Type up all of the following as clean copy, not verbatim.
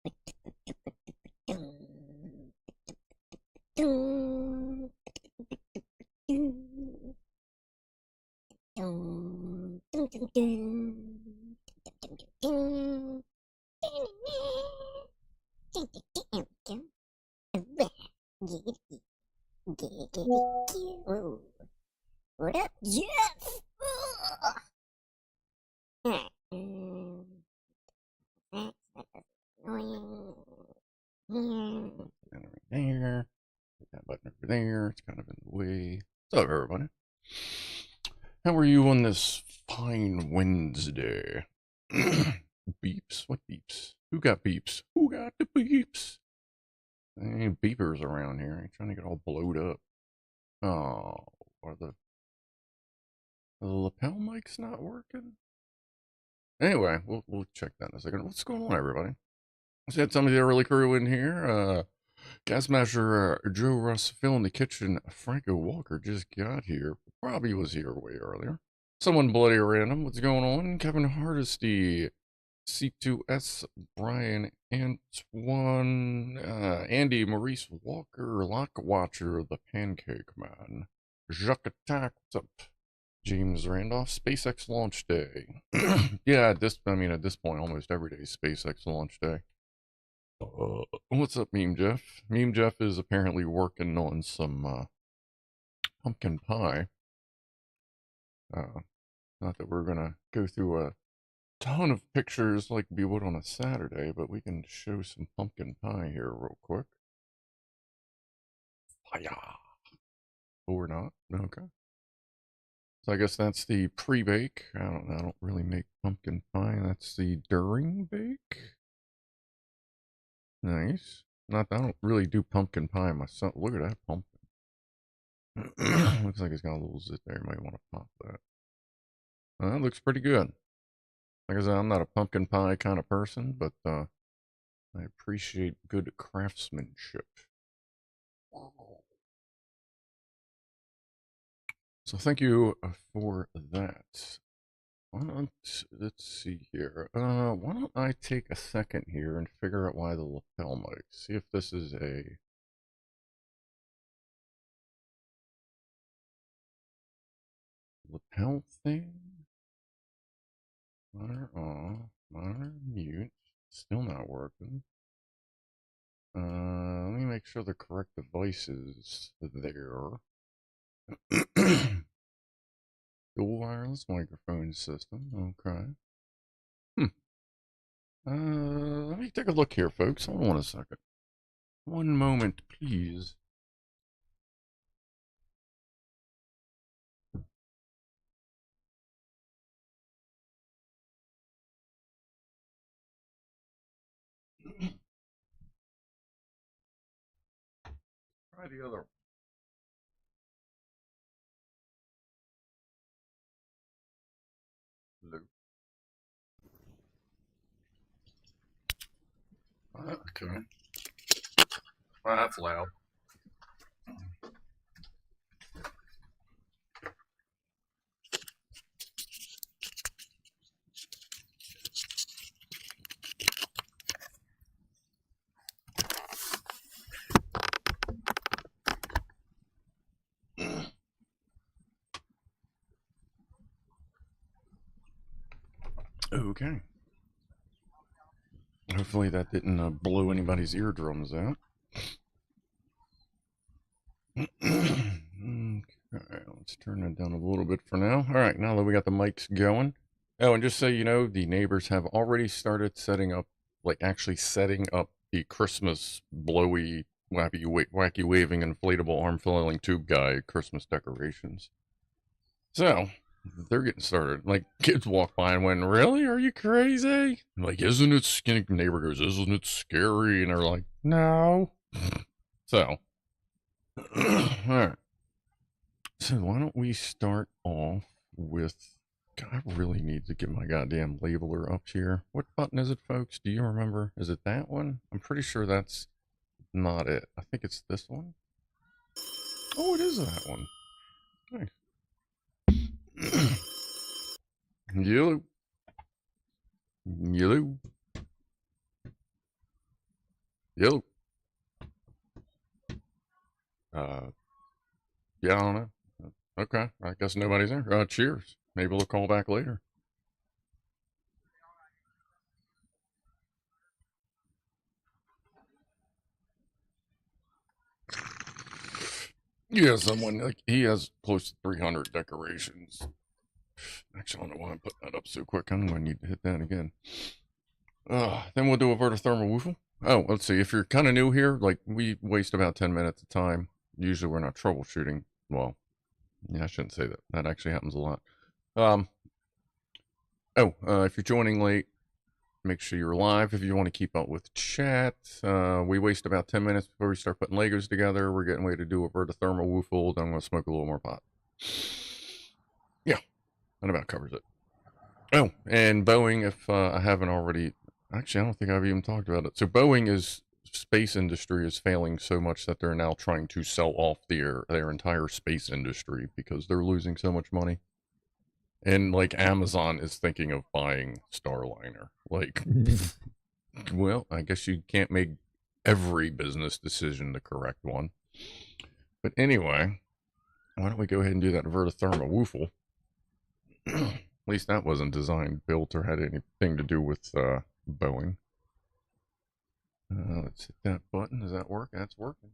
What up, Jeff? There. Put that button over there. It's kind of in the way. What's up, everybody? How are you on this fine Wednesday? Beeps? What beeps? Who got beeps? Who got the beeps? There ain't beepers around here. I'm trying to get all blowed up. Oh, are the lapel mics not working? Anyway, we'll check that in a second. What's going on, everybody? Let's had some of the early crew in here. Gas Master Joe Russell in the kitchen. Franco Walker just got here. Probably was here way earlier. Someone bloody random. What's going on? Kevin Hardesty, C2S, Brian Antoine, Andy Maurice Walker, Lock Watcher, the Pancake Man, Jacques Attack. What's up? James Randolph, SpaceX launch day. Yeah, at this point, almost every day is SpaceX launch day. What's up, Meme Jeff? Meme Jeff is apparently working on some pumpkin pie. Not that we're gonna go through a ton of pictures like we would on a Saturday, but we can show some pumpkin pie here real quick. Hiya. Or not. Okay. So I guess that's the pre-bake. I don't really make pumpkin pie. That's the during bake. Nice. I don't really do pumpkin pie myself. Look at that pumpkin. Looks like it's got a little zit there. You might want to pop that. That looks pretty good. Like I said, I'm not a pumpkin pie kind of person, but I appreciate good craftsmanship. So thank you for that. Let's see here. Why don't I take a second here and figure out why the lapel mic. See if this is a lapel thing. Monitor on, monitor mute. Still not working. Let me make sure the correct device is there. Dual wireless microphone system. Okay. Let me take a look here, folks. Hold on a second. One moment, please. Try the other one. Okay. Well, that's loud. Okay. Hopefully that didn't blow anybody's eardrums out. Okay, let's turn that down a little bit for now. All right, now that we got the mics going. Oh, and just so you know, the neighbors have already started setting up, actually setting up the Christmas blowy, wacky waving inflatable arm flailing tube guy Christmas decorations. So, they're getting started. Like, kids walk by and went, "Really? Are you crazy?" I'm like, "Isn't it scary?" Neighbor goes, "Isn't it scary?" And they're like, "No." So, alright. So, why don't we start off with... God, I really need to get my goddamn labeler up here. What button is it, folks? Do you remember? Is it that one? I'm pretty sure that's not it. I think it's this one. Oh, it is that one. Nice. Yellow. Yellow. Yo. Yeah, I don't know. Okay, I guess nobody's there. Cheers. Maybe we'll call back later. Yeah, someone like he has close to 300 decorations. Actually, I don't know why I'm putting that up so quick. I'm gonna need to hit that again. Then we'll do a vertithermal woofle. Oh, let's see. If you're kind of new here, like we waste about 10 minutes of time. Usually we're not troubleshooting. Well, yeah, I shouldn't say that. That actually happens a lot. If you're joining late, make sure you're live if you want to keep up with chat. We waste about 10 minutes before we start putting Legos together. We're getting ready to do a vertithermal woofle. Then I'm going to smoke a little more pot. Yeah, that about covers it. Oh, and Boeing, if I haven't already, actually, I don't think I've even talked about it. So Boeing is, space industry is failing so much that they're now trying to sell off their entire space industry because they're losing so much money. And like Amazon is thinking of buying Starliner. Like, well, I guess you can't make every business decision the correct one. But anyway, why don't we go ahead and do that vertithermal woofle? At least that wasn't designed, built, or had anything to do with Boeing. Let's hit that button. Does that work? That's working.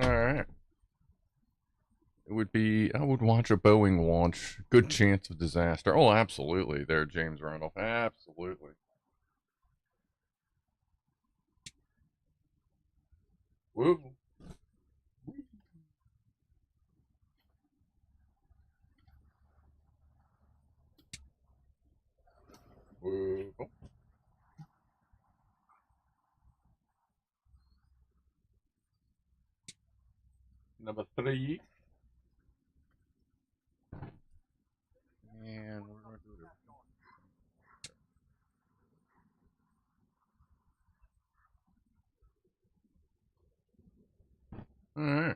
All right. It would be, I would watch a Boeing launch. Good chance of disaster. Oh, absolutely. There, James Randolph. Absolutely. Woo. Woo. Number 3. And we're going to do this. All right.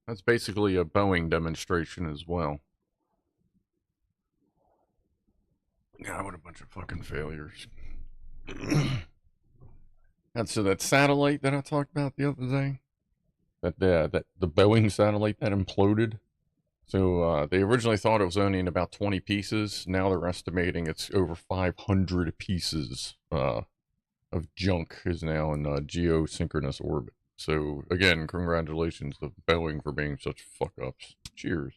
That's basically a Boeing demonstration as well. Yeah, what a bunch of fucking failures. And so that satellite that I talked about the other day, that the Boeing satellite that imploded. So they originally thought it was only in about 20 pieces. Now they're estimating it's over 500 pieces of junk is now in geosynchronous orbit. So again, congratulations to Boeing for being such fuck ups. Cheers.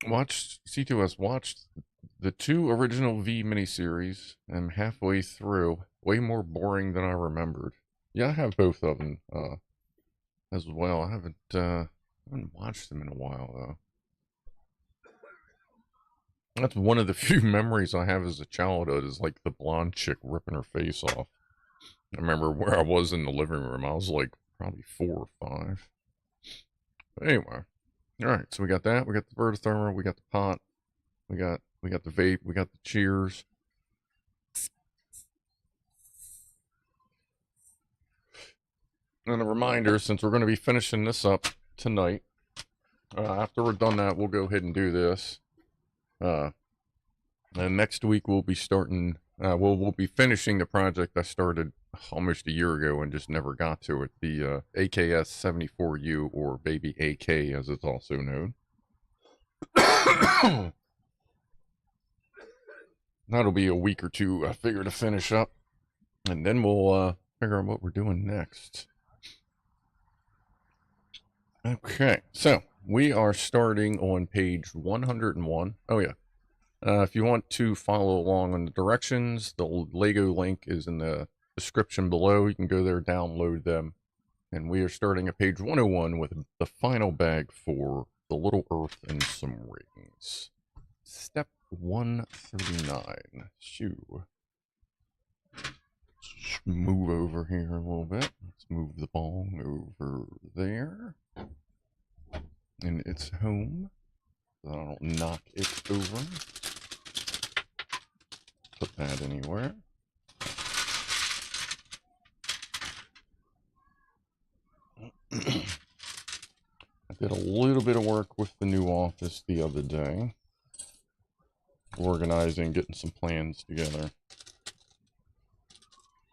Watched C2S watched the 2 original V miniseries. I'm halfway through. Way more boring than I remembered. Yeah, I have both of them as well. I haven't watched them in a while though. That's one of the few memories I have as a childhood is like the blonde chick ripping her face off. I remember where I was in the living room. I was like probably 4 or 5. But anyway, all right. So we got that. We got the vertithermal. We got the pot. We got the vape. We got the cheers. And a reminder, since we're going to be finishing this up tonight, after we're done that, we'll go ahead and do this. And next week we'll be starting. We'll be finishing the project I started almost a year ago and just never got to it. The AKS 74U, or Baby AK as it's also known. That'll be a week or two, I figure, to finish up, and then we'll figure out what we're doing next. Okay, so we are starting on page 101. Oh yeah. If you want to follow along on the directions, the Lego link is in the description below. You can go there, download them. And we are starting at page 101 with the final bag for the Little Earth and some rings. Step 139. Shoo. Let's move over here a little bit. Let's move the bong over there. And it's home. So I don't knock it over. put that anywhere. I did a little bit of work with the new office the other day. Organizing, getting some plans together.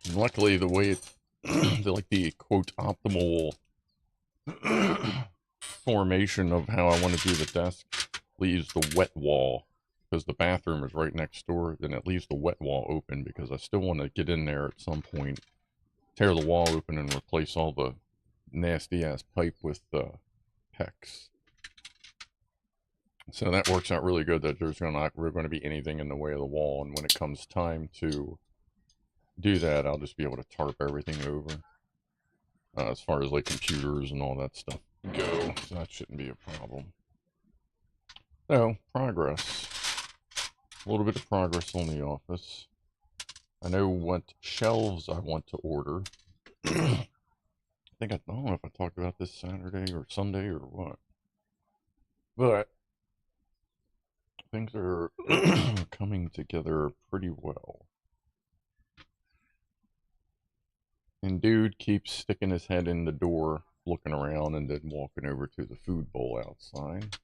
And luckily, the way it, the quote optimal formation of how I want to do the desk leaves the wet wall, because the bathroom is right next door, then it leaves the wet wall open because I still want to get in there at some point, tear the wall open and replace all the nasty ass pipe with PEX. So that works out really good, that there's not going to be anything in the way of the wall, and when it comes time to do that, I'll just be able to tarp everything over. As far as like computers and all that stuff go, so that shouldn't be a problem. So, progress. A little bit of progress on the office. I know what shelves I want to order. I don't know if I talked about this Saturday or Sunday or what. But things are coming together pretty well. And dude keeps sticking his head in the door, looking around, and then walking over to the food bowl outside.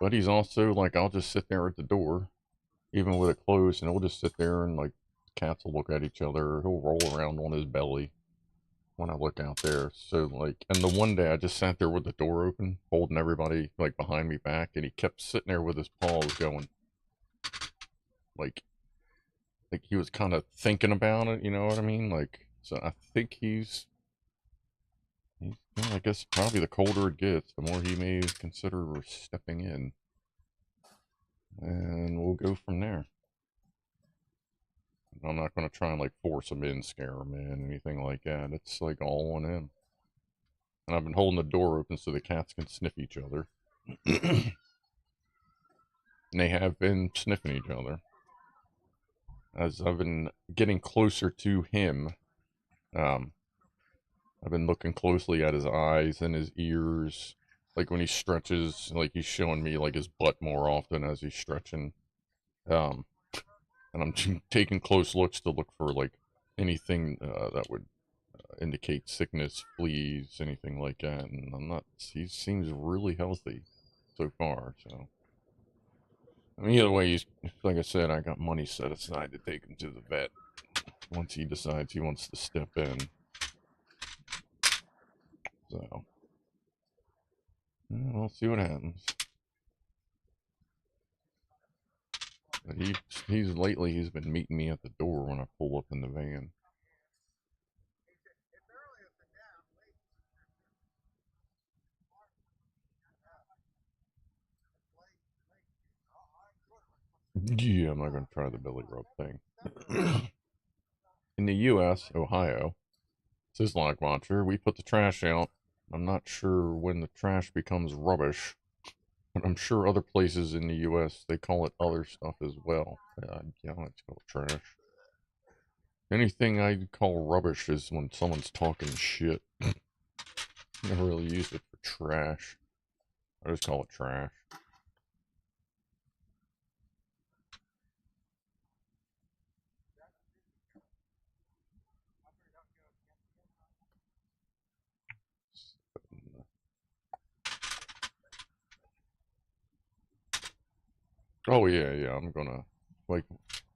But he's also like, I'll just sit there at the door, even with it closed, and he'll just sit there and like, cats will look at each other. He'll roll around on his belly when I look out there. So like, and the one day I just sat there with the door open, holding everybody like behind me back, and he kept sitting there with his paws going, like he was kind of thinking about it, you know what I mean? Like, so I think he's well, I guess probably the colder it gets, the more he may consider stepping in. And we'll go from there. I'm not going to try and like force him in, scare him in, anything like that. It's like all on him. And I've been holding the door open so the cats can sniff each other. And they have been sniffing each other. As I've been getting closer to him, I've been looking closely at his eyes and his ears. Like when he stretches, like he's showing me like his butt more often as he's stretching. And I'm taking close looks to look for like anything that would indicate sickness, fleas, anything like that. And I'm not, he seems really healthy so far. So, I mean, either way, he's, like I said, I got money set aside to take him to the vet once he decides he wants to step in. So, yeah, we'll see what happens. But he's been meeting me at the door when I pull up in the van. Yeah, I'm not gonna try the belly rub thing. In the U.S., Ohio, says Log Watcher, we put the trash out. I'm not sure when the trash becomes rubbish, but I'm sure other places in the U.S. they call it other stuff as well. Yeah, let's call it trash. Anything I call rubbish is when someone's talking shit. Never really use it for trash. I just call it trash. Oh yeah, I'm gonna, like,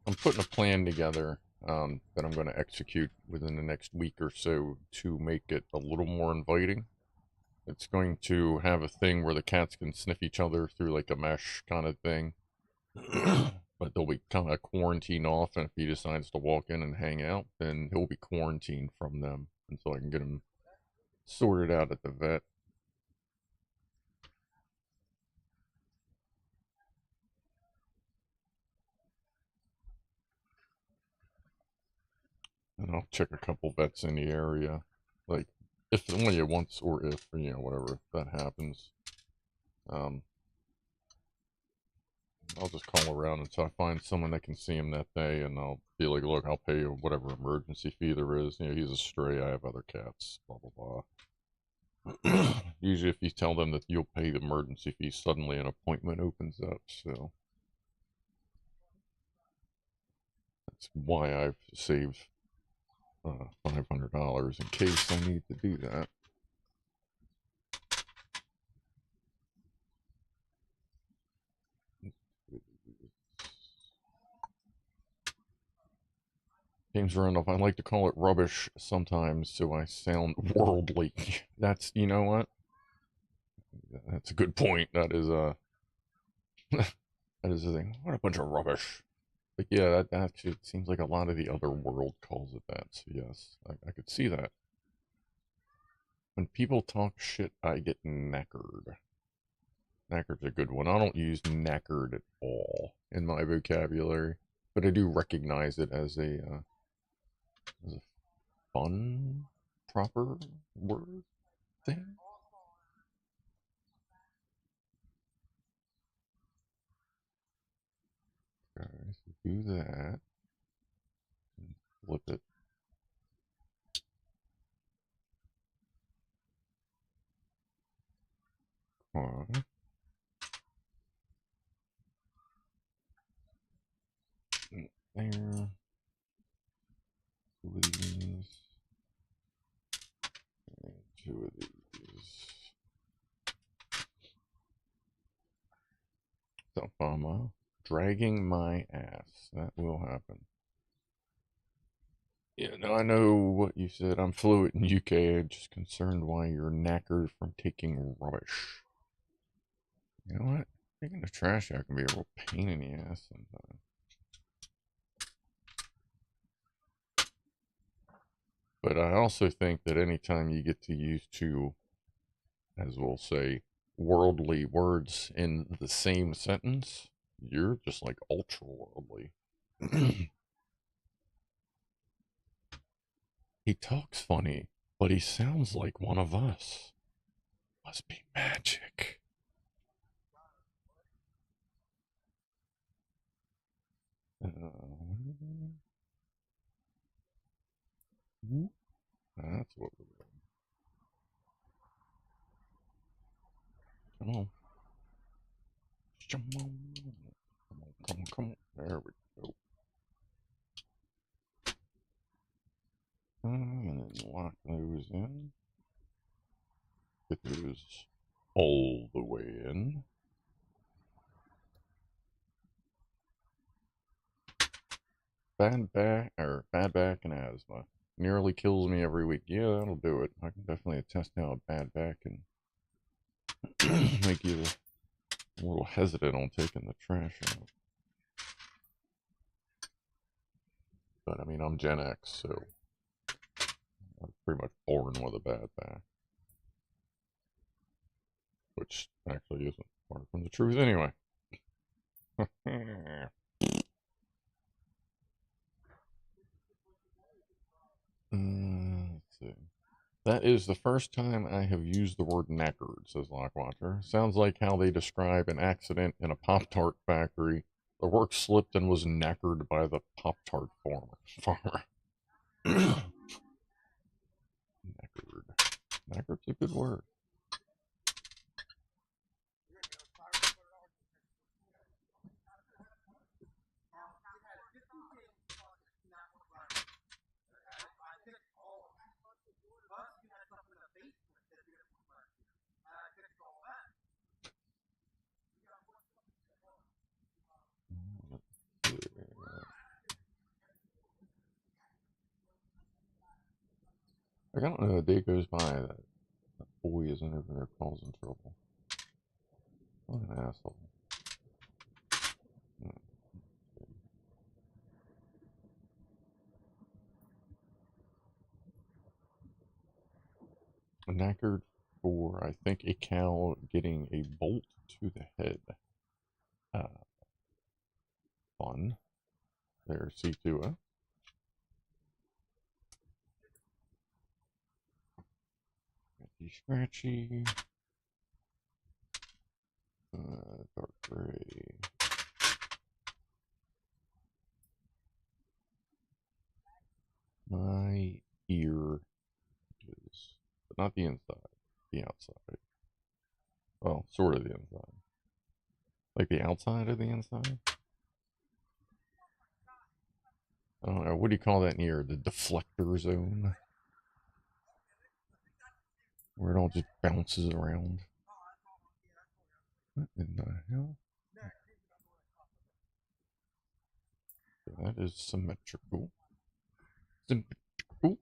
I'm putting a plan together that I'm gonna execute within the next week or so to make it a little more inviting. It's going to have a thing where the cats can sniff each other through like a mesh kind of thing. But they'll be kind of quarantined off, and if he decides to walk in and hang out, then he'll be quarantined from them until I can get him sorted out at the vet. And I'll check a couple vets in the area, like if only once, or if, you know, whatever, if that happens. I'll just call around until I find someone that can see him that day, and I'll be like, look, I'll pay you whatever emergency fee there is. You know, he's a stray, I have other cats, blah, blah, blah. Usually if you tell them that you'll pay the emergency fee, suddenly an appointment opens up, so. why I've saved $500 in case I need to do that. Games Randolph, I like to call it rubbish sometimes so I sound worldly. That's, you know what? That's a good point. That is that is the thing. What a bunch of rubbish. But yeah, that actually seems like a lot of the other world calls it that. So yes, I could see that. When people talk shit, I get knackered. Knackered's a good one. I don't use knackered at all in my vocabulary, but I do recognize it as a fun, proper word thing. Okay, so do that. And flip it. On. There. 2 of these. And 2 of these. So I'm dragging my ass. That will happen. Yeah, no, I know what you said. I'm fluent in UK. I'm just concerned why you're knackered from taking rubbish. You know what? Taking the trash out can be a real pain in the ass sometimes. But I also think that anytime you get to use 2, as we'll say, worldly words in the same sentence, you're just like ultra worldly. He talks funny, but he sounds like one of us. Must be magic. That's what we're doing. Come on. Come on. Come on. There we go. And then lock those in. Get those all the way in. Bad back and asthma. Nearly kills me every week. Yeah, that'll do it. I can definitely attest how a bad back can make you a little hesitant on taking the trash out. But I mean, I'm Gen X, so I'm pretty much born with a bad back. Which actually isn't far from the truth anyway. Let's see. That is the first time I have used the word knackered, says Lockwatcher. Sounds like how they describe an accident in a Pop-Tart factory. The work slipped and was knackered by the Pop-Tart farmer. Knackered. Knackered's a good word. I don't know, a day goes by that boy isn't over there causing trouble. What an asshole. Knackered for, I think, a cow getting a bolt to the head. Fun. There's C2A. Scratchy. Dark gray. My ear is, but not the inside, the outside. Well, sort of the inside. Like the outside of the inside? I don't know, what do you call that in here? The deflector zone? Where it all just bounces around. What in the hell? So that is symmetrical. Symmetrical.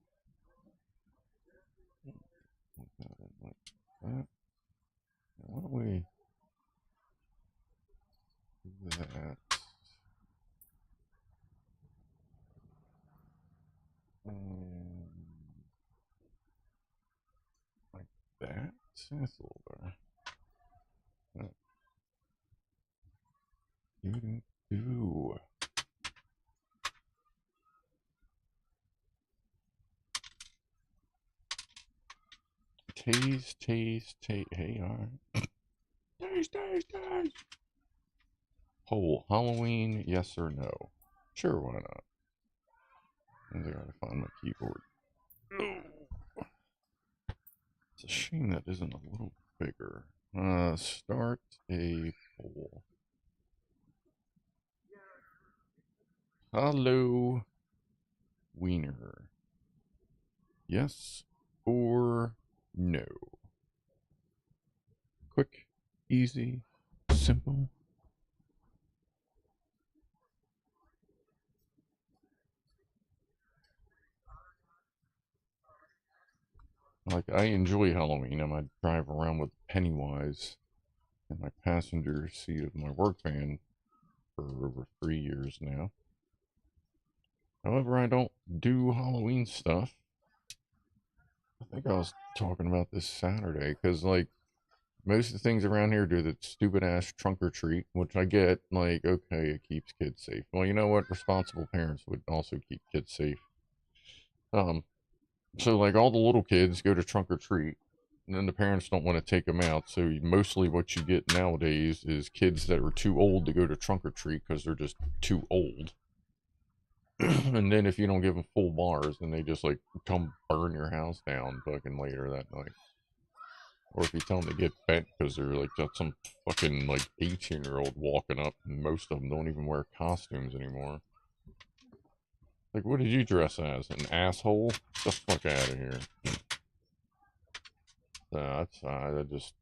Like that. Why don't we do that? Like that. That's a little better. Do. Tase. Hey, alright. Tase. Poll. Halloween, yes or no? Sure, why not? I gotta find my keyboard. It's a shame that isn't a little bigger. Start a poll. Hello, Wiener. Yes or no? Quick, easy, simple. Like, I enjoy Halloween. I might drive around with Pennywise in my passenger seat of my work van for over 3 years now. However, I don't do Halloween stuff. I think I was talking about this Saturday, because, like, most of the things around here do the stupid ass trunk or treat, which I get. Like, okay, it keeps kids safe. Well, you know what? Responsible parents would also keep kids safe. So, like, all the little kids go to trunk or treat, and then the parents don't want to take them out. So, mostly what you get nowadays is kids that are too old to go to trunk or treat because they're just too old. And then if you don't give them full bars, then they just, like, come burn your house down fucking later that night. Or if you tell them to get bent because they're, like, got some fucking, like, 18-year-old walking up, and most of them don't even wear costumes anymore. Like, what did you dress as? An asshole? Get the fuck out of here. I just,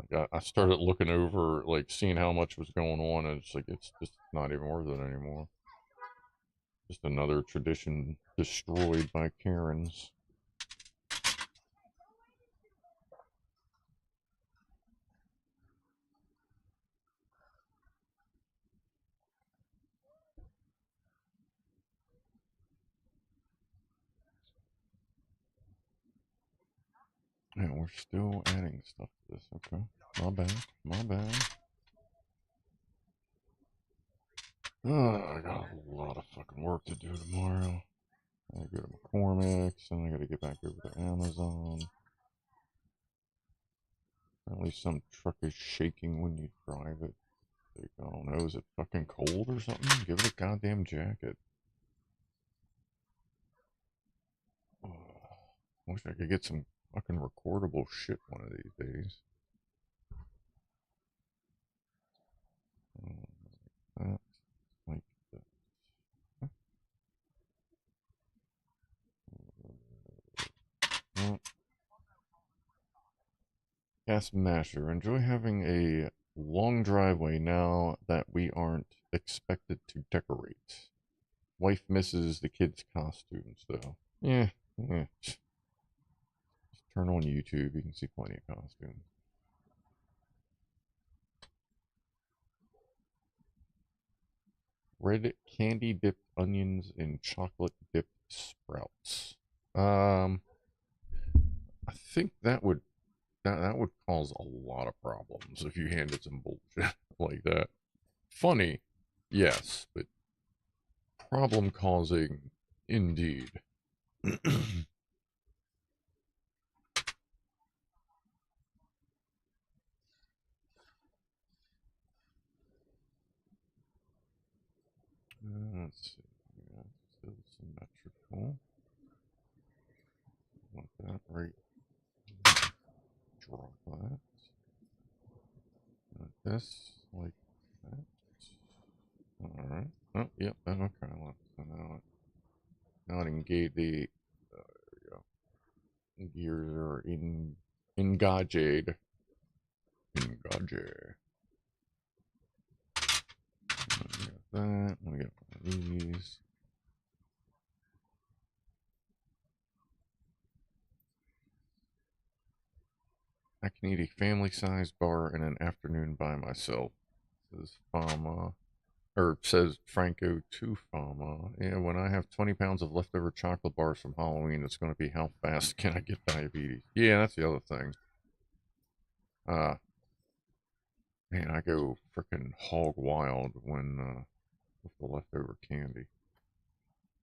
like, I started looking over, like, seeing how much was going on, and it's like, it's just not even worth it anymore. Just another tradition destroyed by Karens. And we're still adding stuff to this, okay. My bad. Oh, I got a lot of fucking work to do tomorrow. I gotta go to McCormick's, and I gotta get back over to Amazon. Apparently some truck is shaking when you drive it. Like, I don't know, is it fucking cold or something? Give it a goddamn jacket. I wish I could get some fucking recordable shit one of these days. That, like that. Gas Masher, enjoy having a long driveway now that we aren't expected to decorate. Wife misses the kids' costumes, though. Yeah. Just turn on YouTube, you can see plenty of costumes. Red candy dipped onions in chocolate dipped sprouts. I think that would cause a lot of problems if you handed some bullshit like that. Funny, yes, but problem causing indeed. Let's see. Yeah, still symmetrical. Want that right. Drop that. Like this, like that. Alright. Oh, yep. Okay. So now it engage the gears are engaged. Engage. That. Let me get one of these. I can eat a family-sized bar in an afternoon by myself. Says Fama. Or says Franco to Fama. Yeah, when I have 20 pounds of leftover chocolate bars from Halloween, it's going to be how fast can I get diabetes? Yeah, that's the other thing. Man, I go freaking hog wild when with the leftover candy.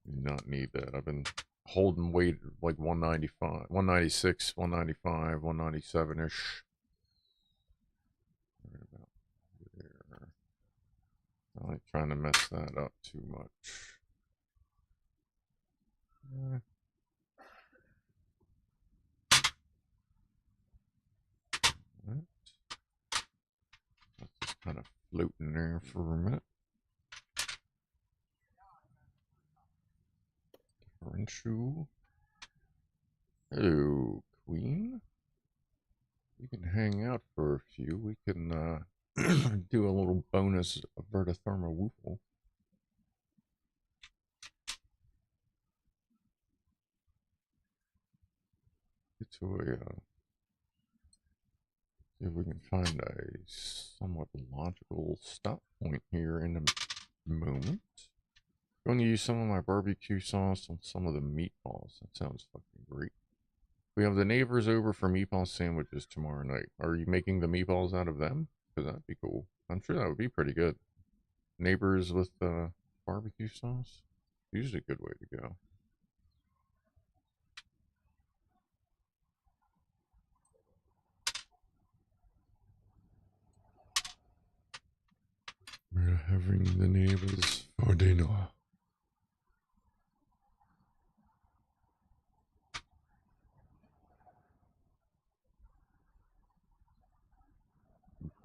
Do not need that. I've been holding weight like 195, 196, 195, 197-ish. Right about there. I ain't trying to mess that up too much. Right. That's just kind of floating there for a minute. Differential. Hello, Queen. We can hang out for a few. We can do a little bonus vertithermal woofle. Get to a see if we can find a somewhat logical stop point here in a moment. I'm going to use some of my barbecue sauce on some of the meatballs. That sounds fucking great. We have the neighbors over for meatball sandwiches tomorrow night. Are you making the meatballs out of them? Because that'd be cool. I'm sure that would be pretty good. Neighbors with barbecue sauce? Usually a good way to go. We're having the neighbors for dinner.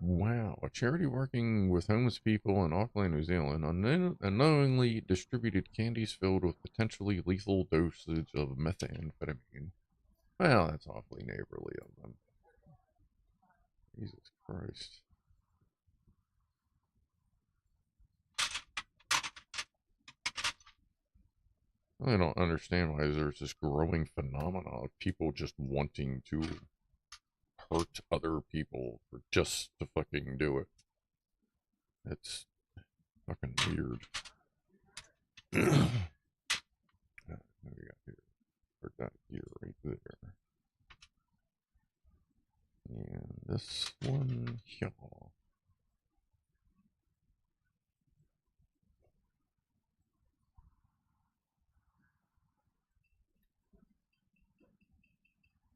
Wow, a charity working with homeless people in Auckland, New Zealand, unknowingly distributed candies filled with potentially lethal dosage of methamphetamine. Well, that's awfully neighborly of them. Jesus Christ. I don't understand why there's this growing phenomenon of people just wanting to hurt other people for just to fucking do it. It's fucking weird. What do we got here? Put that here, right there. And this one here.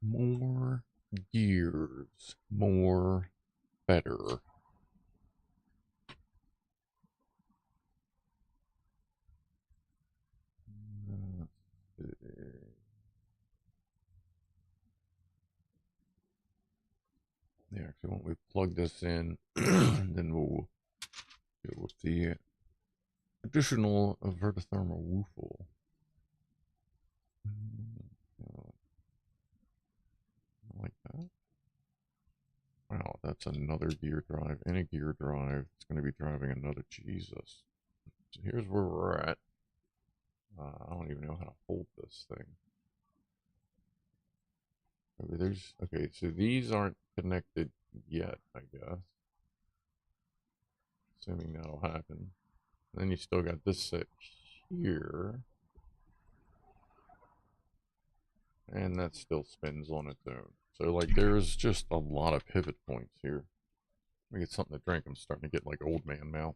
More gears. More better. Yeah, actually, when we plug this in, then we'll go with the additional vertithermal woofle. Like that. Wow, that's another gear drive and a gear drive. It's going to be driving another. Jesus. So here's where we're at. I don't even know how to hold this thing. Okay, so these aren't connected yet, I guess. Assuming that'll happen. Then you still got this set here. And that still spins on its own. So, like, there's just a lot of pivot points here. Let me get something to drink. I'm starting to get, like, old man mouth.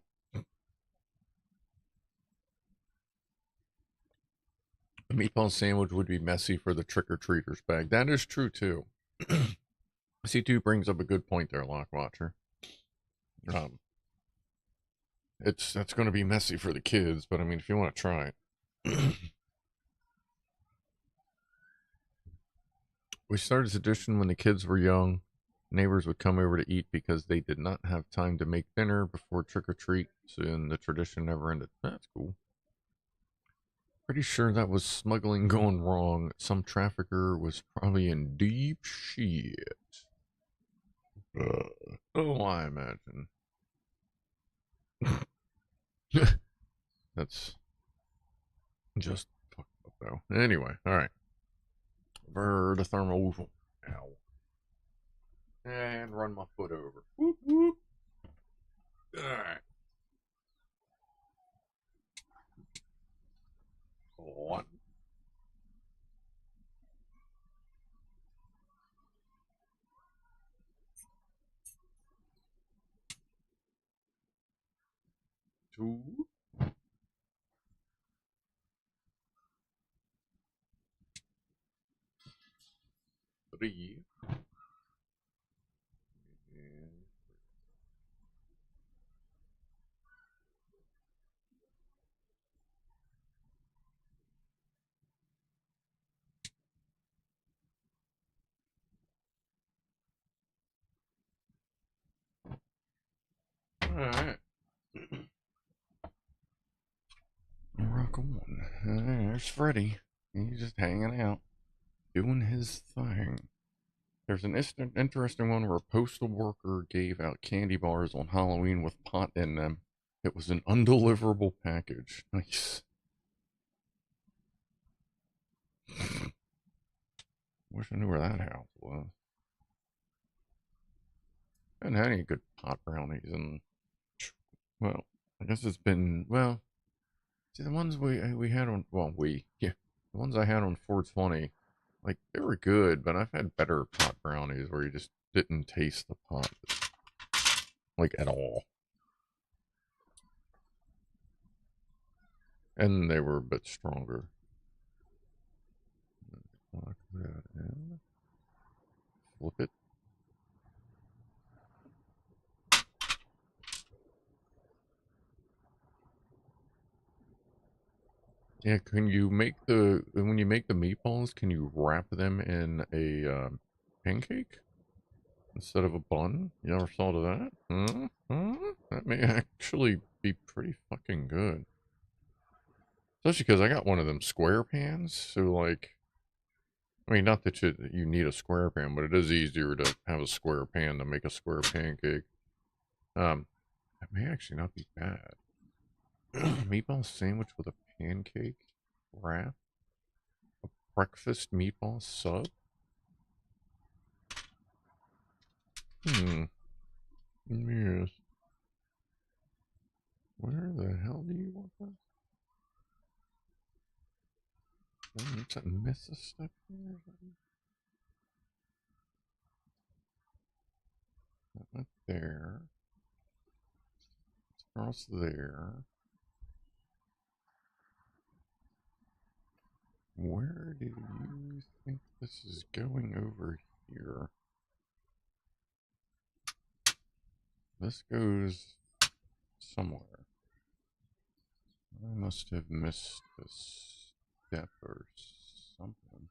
A meatball sandwich would be messy for the trick-or-treaters bag. That is true, too. C2 brings up a good point there, Lockwatcher. That's going to be messy for the kids, but, I mean, if you want to try it. We started this edition when the kids were young. Neighbors would come over to eat because they did not have time to make dinner before trick or treat, and the tradition never ended. That's cool. Pretty sure that was smuggling gone wrong. Some trafficker was probably in deep shit. Oh, I imagine. That's just fucked up, though. Anyway, alright. The thermal. Ow. And run my foot over. Whoop, whoop. Alright. One. Two. Three. Alright. Rock on. There's Freddy. He's just hanging out, doing his thing. There's an interesting one where a postal worker gave out candy bars on Halloween with pot in them. It was an undeliverable package. Nice. Wish I knew where that house was. I haven't had any good pot brownies, and well, I guess it's been, well, see, the ones we had on, the ones I had on 420, like, they were good, but I've had better pot brownies where you just didn't taste the pot, like, at all. And they were a bit stronger. Lock that in. Flip it. Yeah, can you make when you make the meatballs, can you wrap them in a pancake instead of a bun? You ever thought of that? Huh? Huh? That may actually be pretty fucking good. Especially because I got one of them square pans, so like, I mean, not that you need a square pan, but it is easier to have a square pan to make a square pancake. That may actually not be bad. Meatball sandwich with a pancake wrap? A breakfast meatball sub? Yes. Where the hell do you want that? Does that miss a step here? That went there. It's across there. Where do you think this is going over here? This goes somewhere. I must have missed a step or something.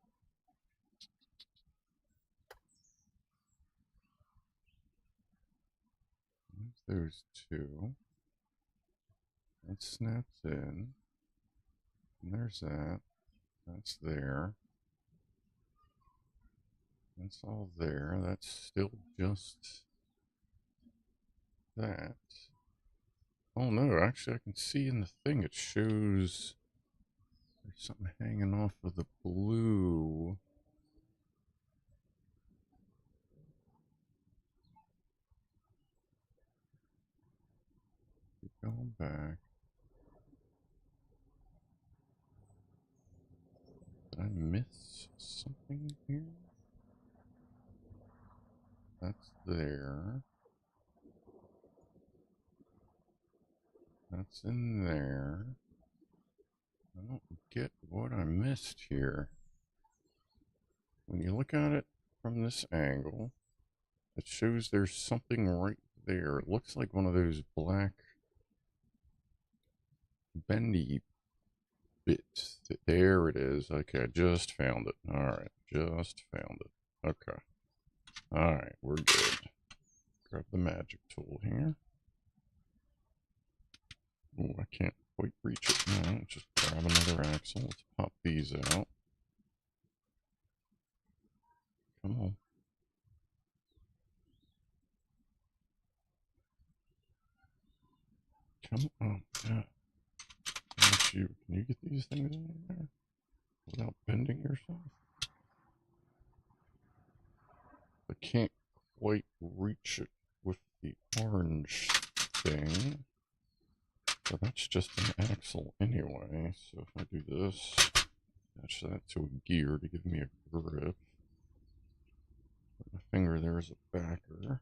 There's two. That snaps in. And there's that. That's there. That's all there. That's still just that. Oh no, actually I can see in the thing it shows there's something hanging off of the blue. Keep going back. Did I miss something here? That's there. That's in there. I don't get what I missed here. When you look at it from this angle, it shows there's something right there. It looks like one of those black bendy bits. There it is. Okay, I just found it. Alright, just found it. Okay. Alright, we're good. Grab the magic tool here. Oh, I can't quite reach it now. Just grab another axle. Let's pop these out. Come on. Come on. Yeah. Can you get these things in there without bending yourself? I can't quite reach it with the orange thing. So that's just an axle anyway. So if I do this, attach that to a gear to give me a grip. Put my finger there as a backer.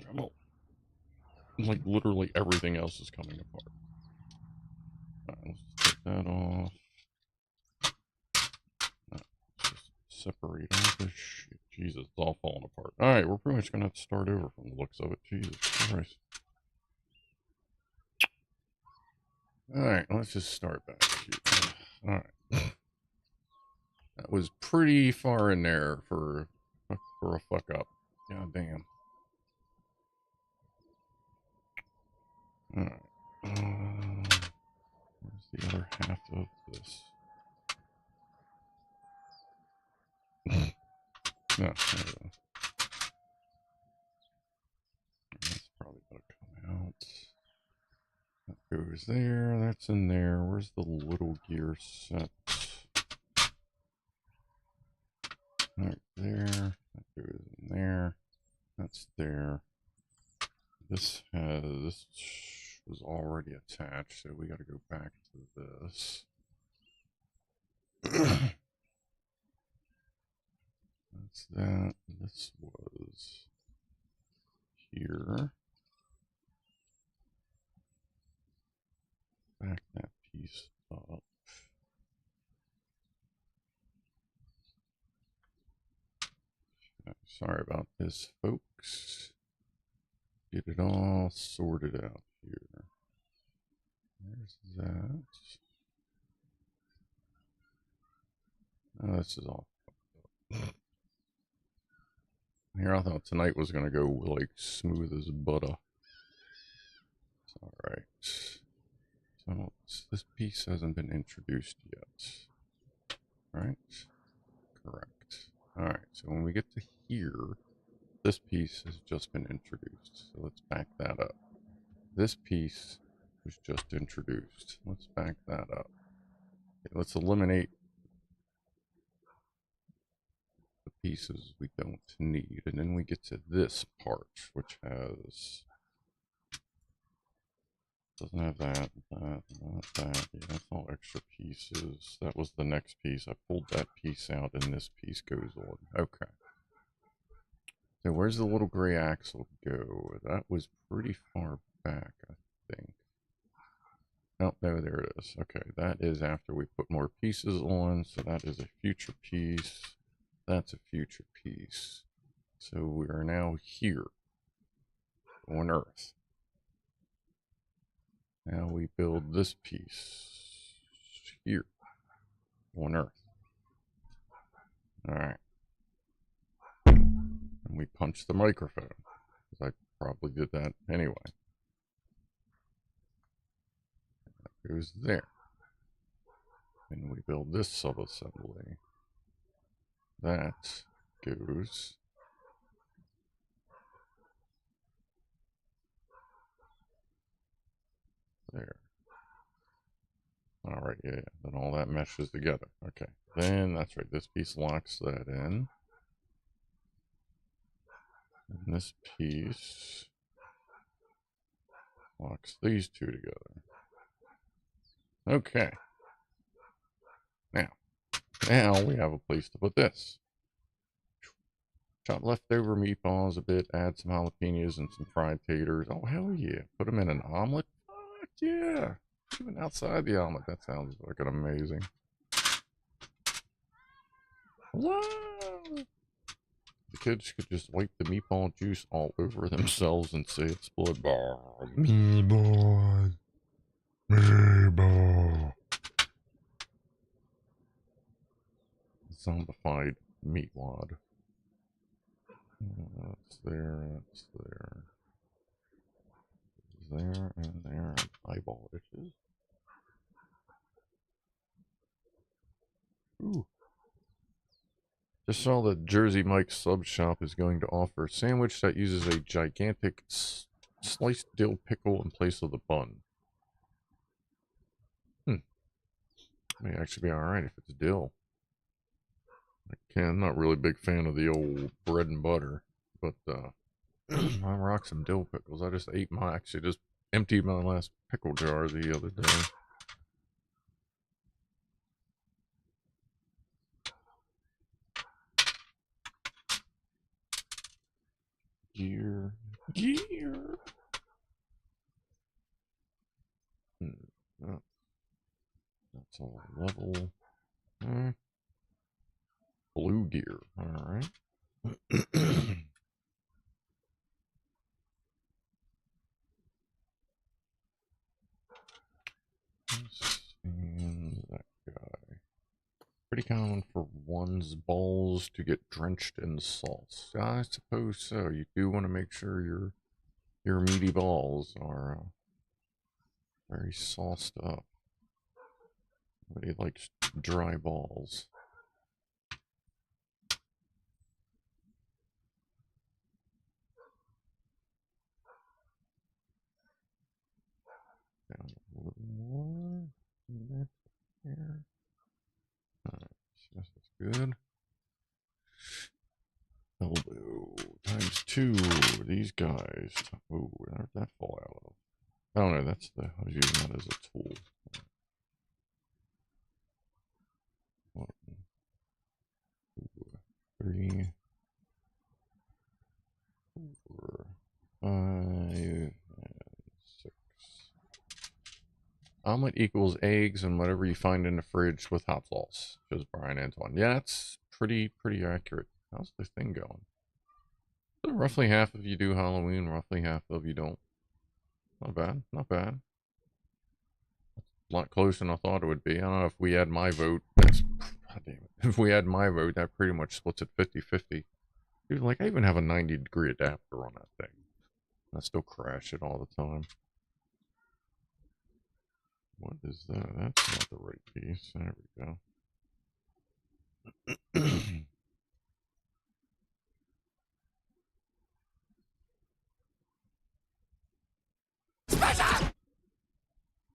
Come on. Like literally everything else is coming apart. Alright, let's take that off. Just separate all this shit. Jesus, it's all falling apart. Alright, we're pretty much gonna have to start over from the looks of it. Jesus Christ. Alright, let's just start back here. Alright. That was pretty far in there for a fuck up. God damn. Alright. Where's the other half of this? No, there we go. That's probably gonna come out. That goes there, that's in there. Where's the little gear set? Right there, that goes in there. That's there. This was already attached, so we gotta go back to this. That's that. This was here. Back that piece up. Sorry about this, folks. Get it all sorted out here. There's that. Oh, this is all fucked up. Here, I thought tonight was going to go like smooth as butter. It's alright. So, this piece hasn't been introduced yet. Right? Correct. Alright, so when we get to here, this piece has just been introduced. So let's back that up. This piece was just introduced. Let's back that up. Okay, let's eliminate the pieces we don't need. And then we get to this part, which doesn't have that, not that. Yeah, that's all extra pieces. That was the next piece. I pulled that piece out and this piece goes on. Okay. So where's the little gray axle go? That was pretty far back, I think. Oh, no, there it is. Okay, that is after we put more pieces on. So that is a future piece. That's a future piece. So we are now here on Earth. Now we build this piece here on Earth. All right. And we punch the microphone, because I probably did that anyway. That goes there. And we build this sub-assembly. That goes there. All right, yeah. Then all that meshes together. Okay. Then, that's right, this piece locks that in. And this piece locks these two together. Okay. Now we have a place to put this. Chop leftover meatballs a bit, add some jalapenos and some fried taters. Oh, hell yeah. Put them in an omelet? Fuck yeah. Even outside the omelet. That sounds fucking amazing. Whoa! The kids could just wipe the meatball juice all over themselves and say it's blood. Meatball. Meatball. zombified meat wad. That's there, that's there. There and there. Eyeball itches. Ooh. Just saw that Jersey Mike's Sub Shop is going to offer a sandwich that uses a gigantic sliced dill pickle in place of the bun. May actually be alright if it's dill. I'm not really a big fan of the old bread and butter, but I rock some dill pickles. I just actually just emptied my last pickle jar the other day. Gear. Oh, that's all level. Blue gear. Alright. And that guy. Pretty common for one's balls to get drenched in sauce. I suppose so. You do want to make sure your meaty balls are very sauced up. Nobody likes dry balls. Down a little more. There. Alright, so that's good. Elbow times 2. These guys. Oh, where did that fall out of? Oh no, that's I was using that as a tool. 1, 2, 3, 4, 5, and 6. Omelet equals eggs and whatever you find in the fridge with hot sauce. Says Brian Antoine. Yeah, that's pretty accurate. How's this thing going? So roughly half of you do Halloween, roughly half of you don't. Not bad, not bad. A lot closer than I thought it would be. I don't know if we had my vote. That's, God damn it. If we had my vote, that pretty much splits it 50-50. Dude, like, I even have a 90-degree adapter on that thing. I still crash it all the time. What is that? That's not the right piece. There we go.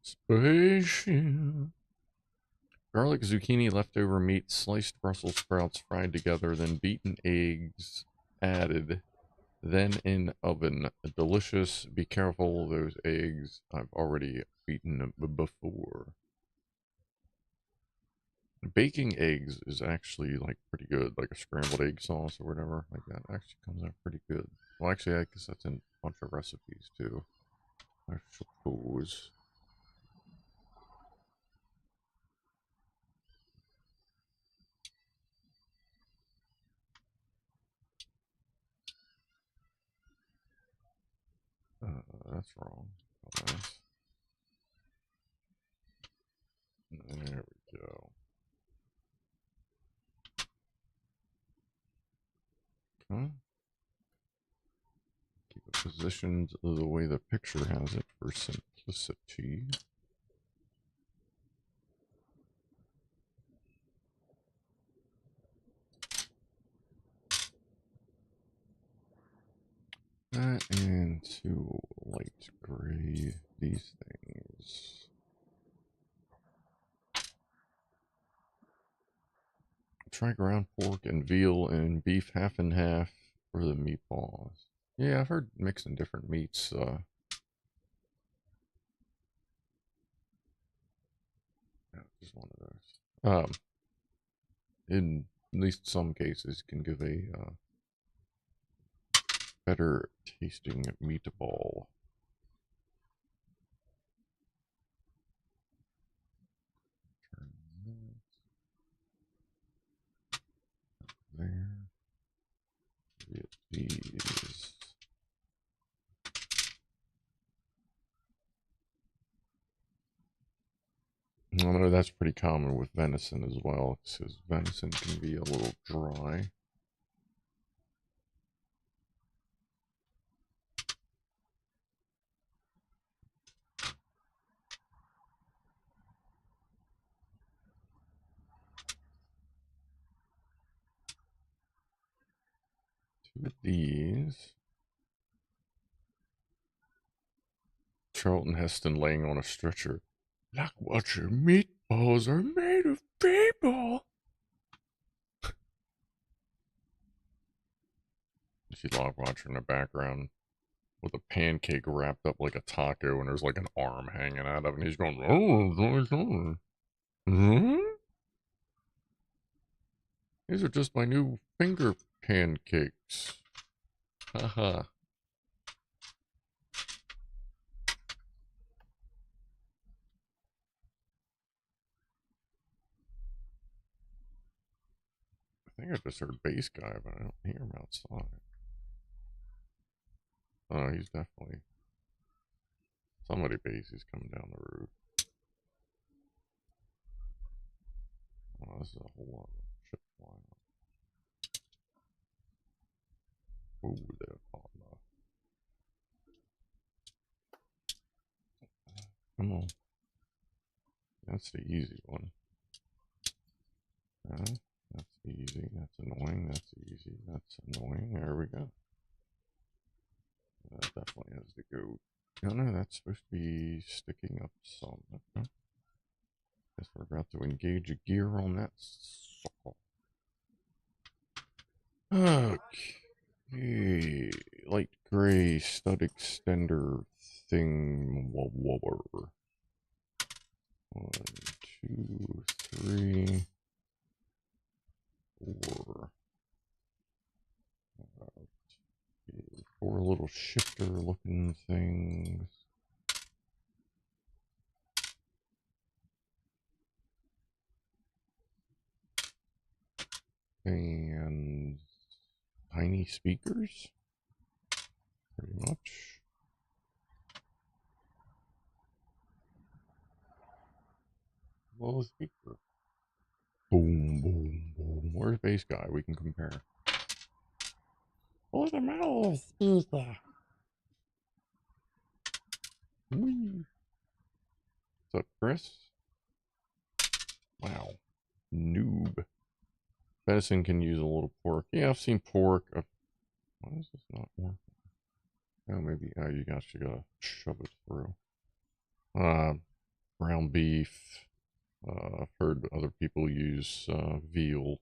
Spaceship. Garlic, zucchini, leftover meat, sliced Brussels sprouts fried together, then beaten eggs added, then in oven. Delicious. Be careful, those eggs I've already beaten before. Baking eggs is actually like pretty good, like a scrambled egg sauce or whatever like that. Actually comes out pretty good. Well, actually, I guess that's in a bunch of recipes too, I suppose. That's wrong. Oh, nice. There we go. Okay. Keep it positioned the way the picture has it for simplicity. That into light gray, these things. Try ground pork and veal and beef half and half for the meatballs. Yeah, I've heard mixing different meats. Yeah, just one of those. In at least some cases, can give a better tasting meatball. Turn that there. Get these. I know that's pretty common with venison as well, because venison can be a little dry. Two of these. Charlton Heston laying on a stretcher. Like what your meatballs are made of people. She log watcher in the background with a pancake wrapped up like a taco, and there's like an arm hanging out of it, and he's going, oh, these are just my new finger pancakes. Haha. I think I just heard bass guy, but I don't hear him outside. Oh, he's definitely somebody bass is coming down the road. Oh, this is a whole lot of shit flying up. Ooh, they're popping off. Come on. That's the easy one. That's easy. That's annoying. That's easy. That's annoying. There we go. That definitely has to go. No, that's supposed to be sticking up some. Okay. Guess we're about to engage a gear on that sucker. Okay. Light gray stud extender thing. Wobber. 1, 2, 3, 4. 4 little shifter looking things. And tiny speakers, pretty much. Little speaker. Boom, boom, boom. Where's bass guy? We can compare. Where's my speaker? Whee. What's up, Chris? Wow. Noob. Venison can use a little pork. Yeah, I've seen pork. Why is this not working? Oh, maybe. Oh, you gotta shove it through. Ground beef. I've heard other people use veal.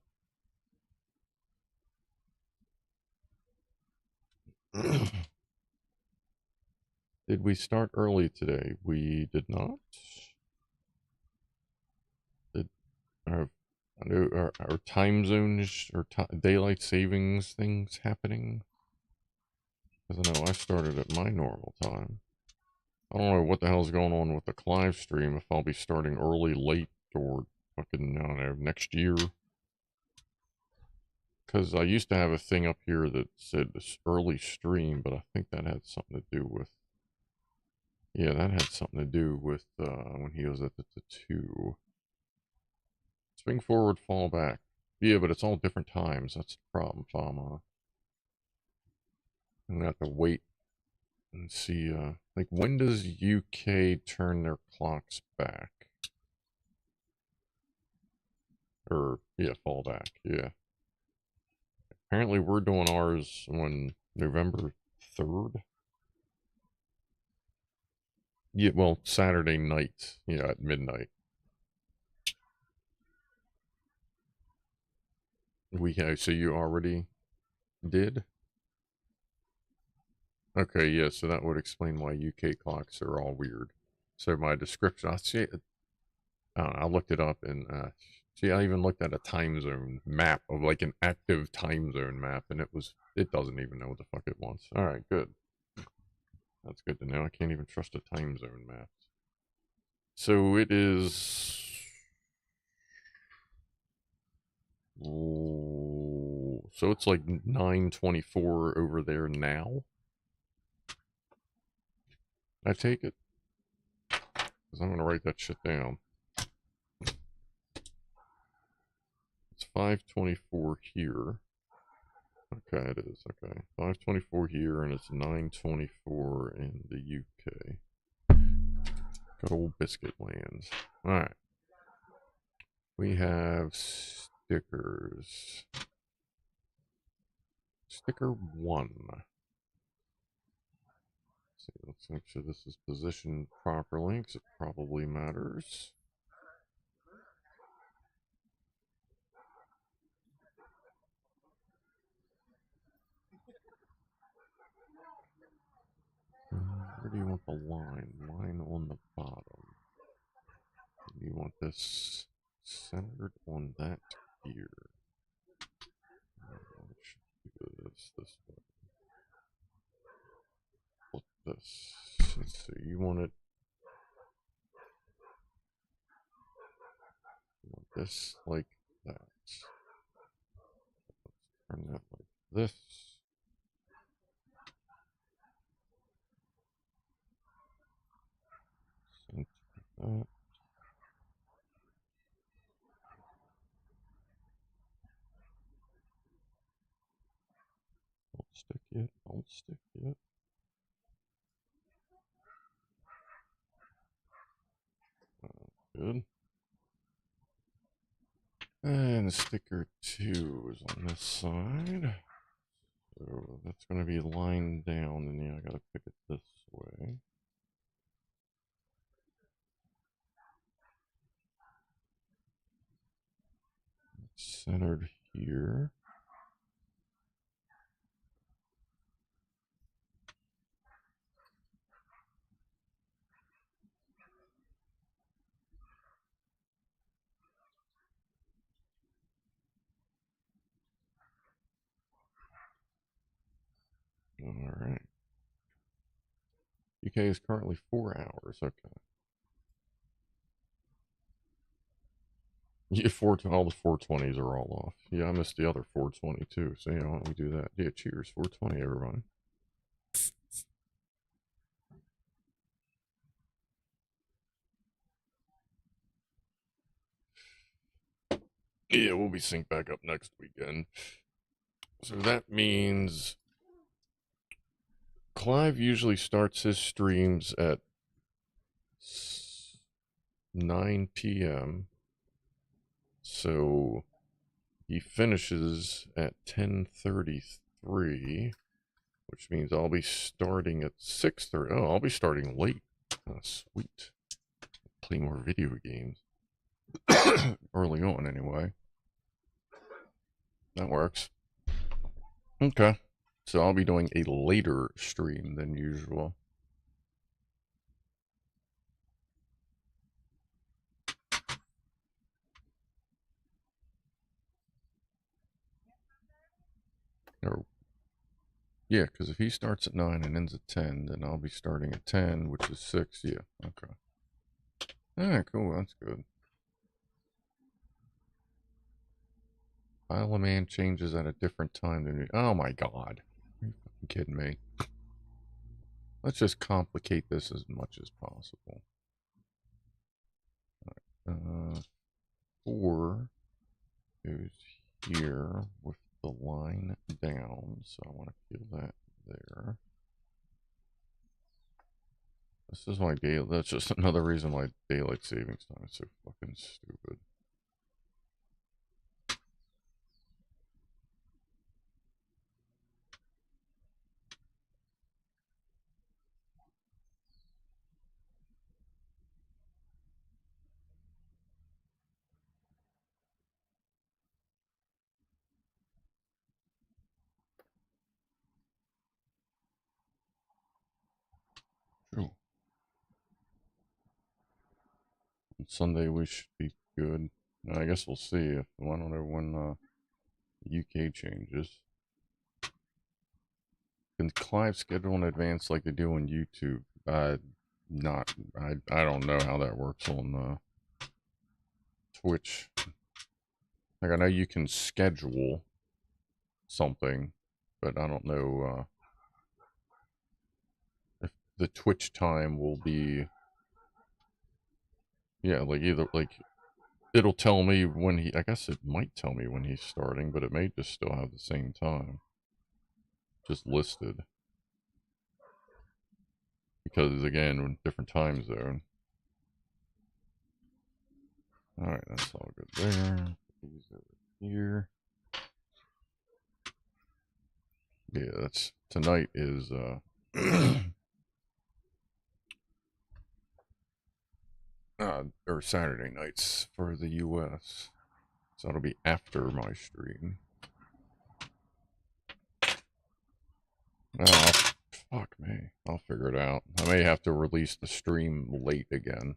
Did we start early today? We did not. Did our time zones or daylight savings things happening? Because I know I started at my normal time. I don't know what the hell's going on with the live stream, if I'll be starting early, late, or fucking, I don't know, next year. Because I used to have a thing up here that said this early stream, but I think that had something to do with, yeah, that had something to do with when he was at the 2. Swing forward, fall back. Yeah, but it's all different times. That's the problem, Fama. I'm gonna have to wait and see, like, when does UK turn their clocks back? Or, yeah, fall back, yeah. Apparently we're doing ours on November 3rd. Yeah, well, Saturday night, yeah, at midnight. So you already did? Okay, yeah, so that would explain why UK clocks are all weird. So my description, I see it, I don't know, I looked it up and, see, I even looked at a time zone map of like an active time zone map, and it doesn't even know what the fuck it wants. Alright, good. That's good to know. I can't even trust a time zone map. So it is... Oh, so it's like 9:24 over there now? I take it? Because I'm going to write that shit down. 524 here. Okay, it is. Okay. 524 here, and it's 924 in the UK. Good old biscuit lands. Alright. We have stickers. Sticker 1. Let's make sure this is positioned properly, because it probably matters. Where do you want the line? Line on the bottom. You want this centered on that here. This way. Flip this. So you want it. You want this like that. Let's turn that like this. Center that. Don't stick yet. Don't stick yet. Good. And sticker 2 is on this side. So that's going to be lined down, and yeah, I got to pick it this way. It's centered here. All right. UK is currently 4 hours. Okay. Yeah, all the 420s are all off. Yeah, I missed the other 420 too. So yeah, why don't we do that? Yeah, cheers, 420, everyone. Yeah, we'll be synced back up next weekend. So that means Clive usually starts his streams at 9 p.m. So he finishes at 10:33, which means I'll be starting at 6:30. Oh, I'll be starting late. Oh, sweet. Play more video games. Early on, anyway. That works. Okay. So I'll be doing a later stream than usual. Or, yeah, because if he starts at 9 and ends at 10, then I'll be starting at 10, which is 6. Yeah, okay. Alright, cool. That's good. File a man changes at a different time than me. Oh my god. Are you fucking kidding me? Let's just complicate this as much as possible. Alright, 4 goes here with the line down, so I want to kill that there. This is my daily. That's just another reason why daylight savings time is so fucking stupid. True. On Sunday we should be good. I guess we'll see. If I don't know when UK changes. Can Clive schedule in advance like they do on YouTube? Not. I don't know how that works on Twitch. Like I know you can schedule something, but I don't know if the Twitch time will be. Yeah, like either like it'll tell me when he, I guess it might tell me when he's starting, but it may just still have the same time. Just listed. Because again, different time zone. Alright, that's all good there. Put these over here. Yeah, that's, tonight is, or Saturday nights for the US. So it'll be after my stream. Oh, fuck me. I'll figure it out. I may have to release the stream late again.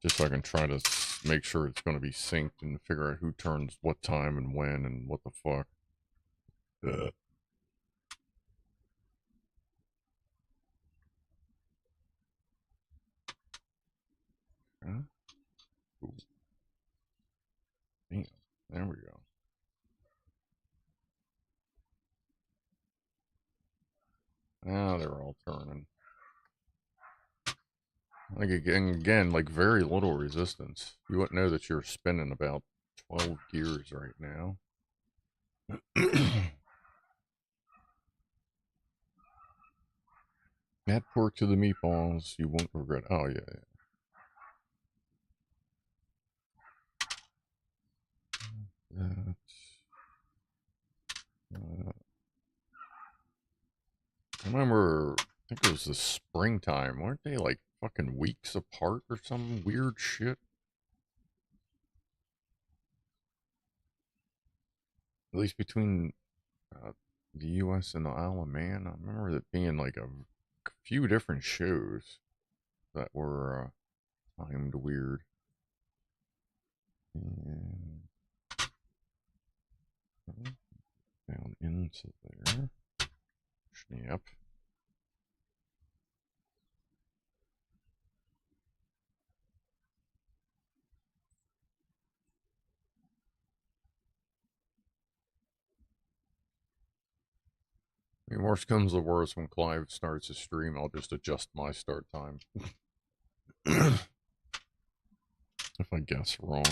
Just so I can try to make sure it's going to be synced and figure out who turns what time and when and what the fuck. Ugh. Huh? Ooh. Damn. There we go. Now they're all turning. Like again, like very little resistance. You wouldn't know that you're spinning about 12 gears right now. Add pork to the meatballs. You won't regret. Oh yeah. I remember, I think it was the springtime. Weren't they like fucking weeks apart or some weird shit? At least between the US and the Isle of Man. I remember it being like a few different shows that were timed weird. And down into there. Snap. I mean, worst comes to worst, when Clive starts his stream, I'll just adjust my start time. If I guess wrong.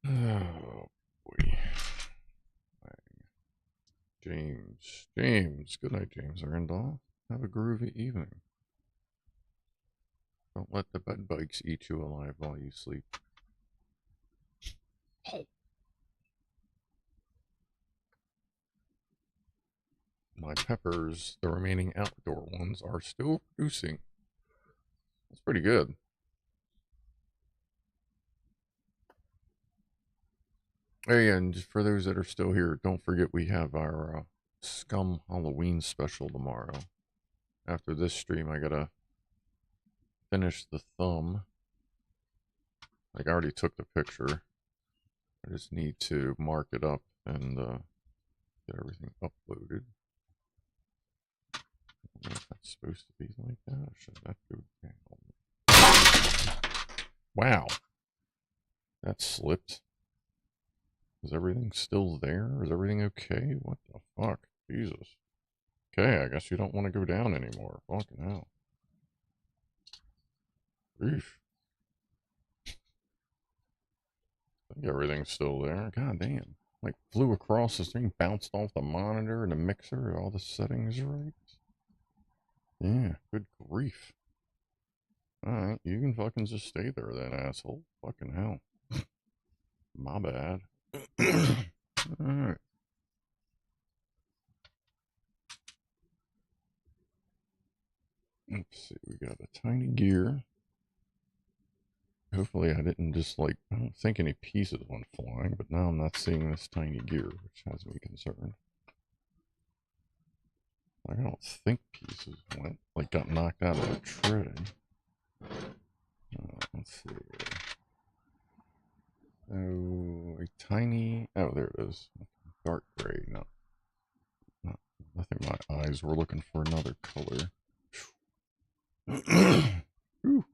Oh, boy. James. Good night, James Randolph. Have a groovy evening. Don't let the bed bugs eat you alive while you sleep. My peppers, the remaining outdoor ones, are still producing. That's pretty good. Hey, and just for those that are still here, don't forget we have our Scum Halloween special tomorrow. After this stream, I gotta finish the thumb. Like, I already took the picture. I just need to mark it up and get everything uploaded. I don't know if that's supposed to be like that, or should that go down? Wow. That slipped. Is everything still there? Is everything okay? What the fuck? Jesus. Okay, I guess you don't want to go down anymore. Fucking hell. Oof. I think everything's still there. God damn. Like, flew across the thing, bounced off the monitor and the mixer, all the settings right. Yeah, good grief. Alright, you can fucking just stay there then, asshole. Fucking hell. My bad. Alright. Let's see, we got a tiny gear. Hopefully I didn't just like, I don't think any pieces went flying, but now I'm not seeing this tiny gear, which has me concerned. I don't think pieces went, like got knocked out of the tray. Let's see. Oh, a tiny, oh, there it is. Dark gray, no. Nothing, my eyes were looking for another color. Whew.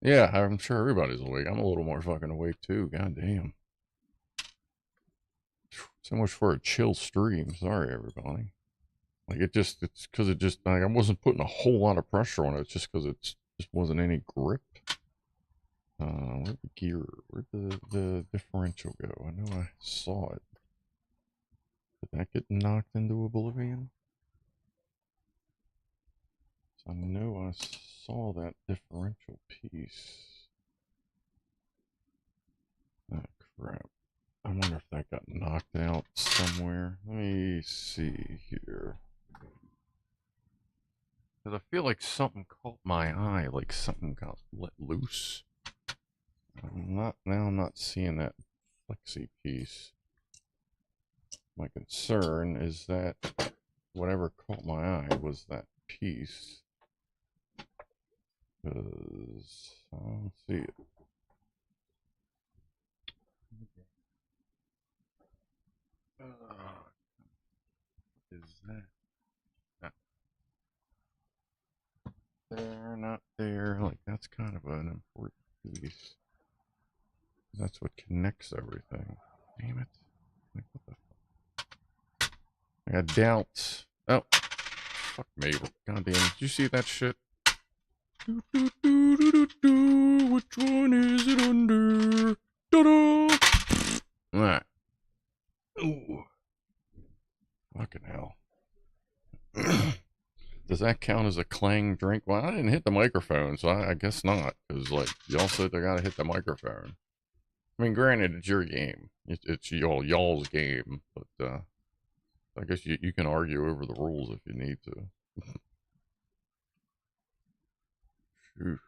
Yeah, I'm sure everybody's awake. I'm a little more fucking awake too. God damn. So much for a chill stream. Sorry, everybody. Like it's because it just, like, I wasn't putting a whole lot of pressure on it. It's just because it just wasn't any grip. Where'd the gear, where'd the differential go? I know I saw it. Did that get knocked into oblivion? So I know I saw that differential piece. Oh, crap. I wonder if that got knocked out somewhere. Let me see here. Because I feel like something caught my eye, like something got let loose. Now I'm not seeing that flexi piece. My concern is that whatever caught my eye was that piece. Because I don't see it. Is that not there? Not there. Like, that's kind of an important piece. That's what connects everything. Damn it. Like, what the fuck? I got doubts. Oh, fuck me. God damn. Did you see that shit? Which one is it under? Ta-da! Alright. Ooh. Fucking hell. Does that count as a clang drink? Well, I didn't hit the microphone, so I guess not. Because, like, y'all said they gotta hit the microphone. I mean, granted, it's your game. It's y'all's game. But, I guess you can argue over the rules if you need to. Phew.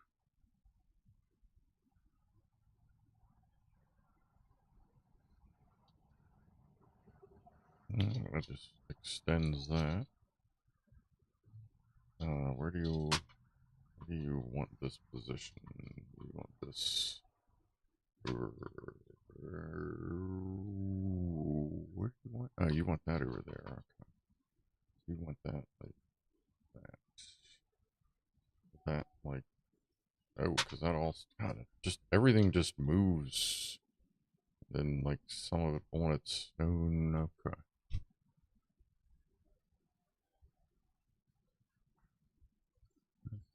That just extends that. Where do you want this position? Do you want this? Where do you want? Oh, you want that over there. Okay. You want that like that. That like, oh, because that all kind of just everything just moves. Then like some of it on its own. Okay.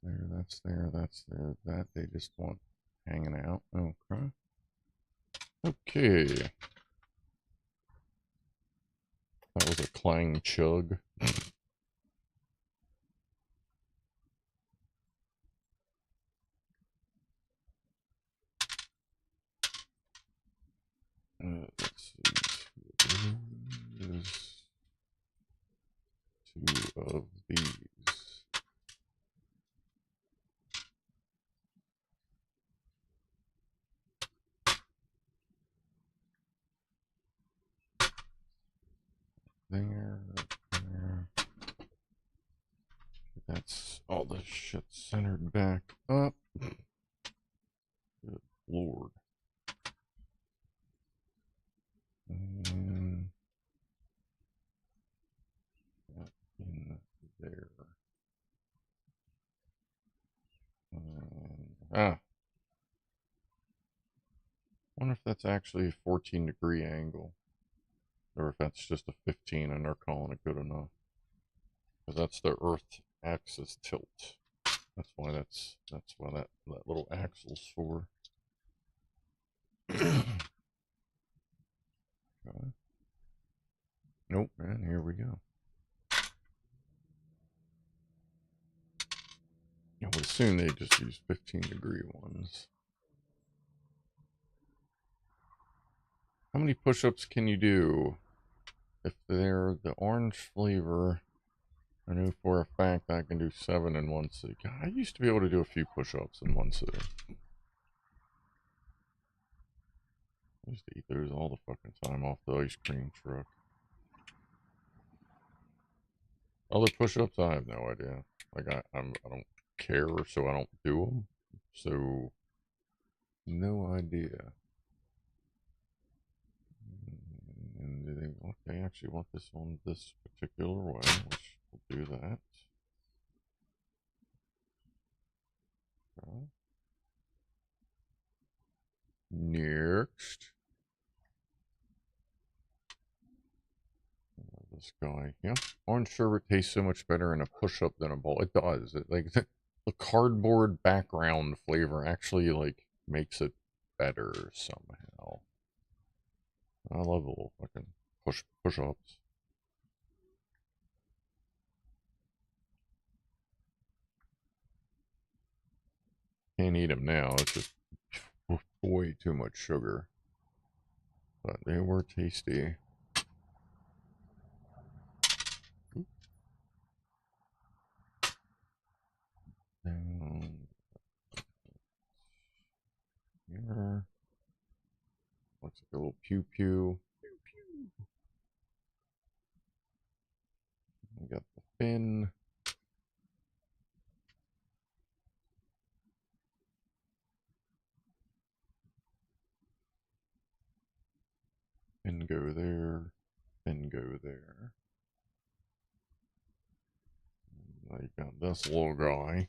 That's there. That's there. That they just want hanging out. Okay. Okay. That was a clang chug. Let's see. There's two of these. There. That's all the shit centered back up. Good lord. And that in there. Wonder if that's actually a 14-degree angle. Or if that's just a 15 and they're calling it good enough. Because that's the Earth axis tilt. That's why that little axle's for. Okay. Nope, and here we go. I would assume they just use 15-degree ones. How many push-ups can you do? If they're the orange flavor, I know for a fact I can do 7 in one sitting. God, I used to be able to do a few push-ups in one sitting. I used to eat those all the fucking time off the ice cream truck. Other push-ups, I have no idea. Like I don't care, so I don't do them. So no idea. And they actually want this on this particular way, which will do that. Okay. Next. This guy. Yeah. Orange sherbet tastes so much better in a push-up than a bowl. It does. It, like the cardboard background flavor actually like makes it better somehow. I love the little fucking push-ups. Can't eat them now. It's just way too much sugar. But they were tasty. Down here. Looks like a little pew pew. Pew pew. We got the fin. Fin go there. Fin go there. Now you got this little guy.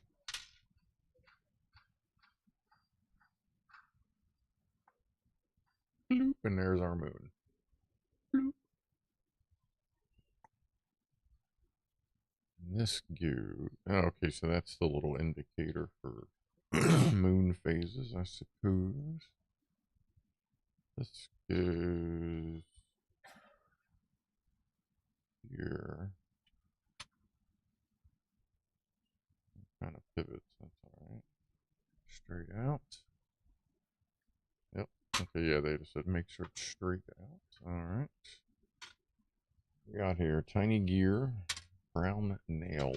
Bloop, and there's our moon. Bloop. This go. Oh, okay, so that's the little indicator for moon phases, I suppose. This goes here. Kind of pivots, that's alright. Straight out. Yep. Okay, yeah, they just said make sure it's straight out. Alright. We got here tiny gear, brown nail,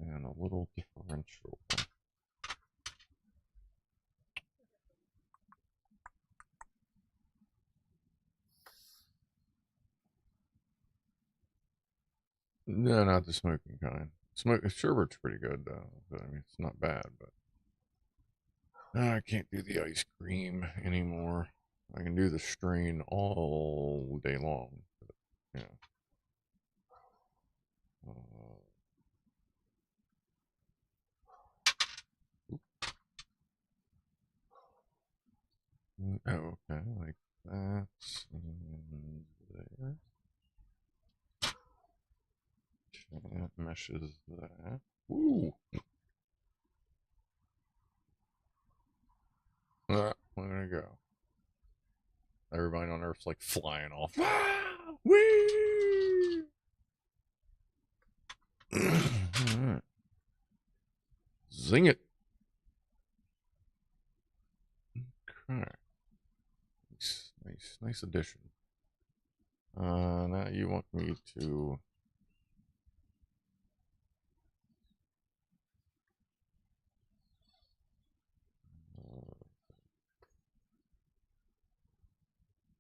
and a little differential. No, not the smoking kind. Sherbet's pretty good though. But, I mean, it's not bad, but I can't do the ice cream anymore. I can do the strain all day long. But, yeah. Oh, okay, like that. And there. That meshes that. Woo! There you go. Everybody on Earth's like flying off. Ah! Whee! Alright. Zing it. Okay. Nice addition. Now you want me to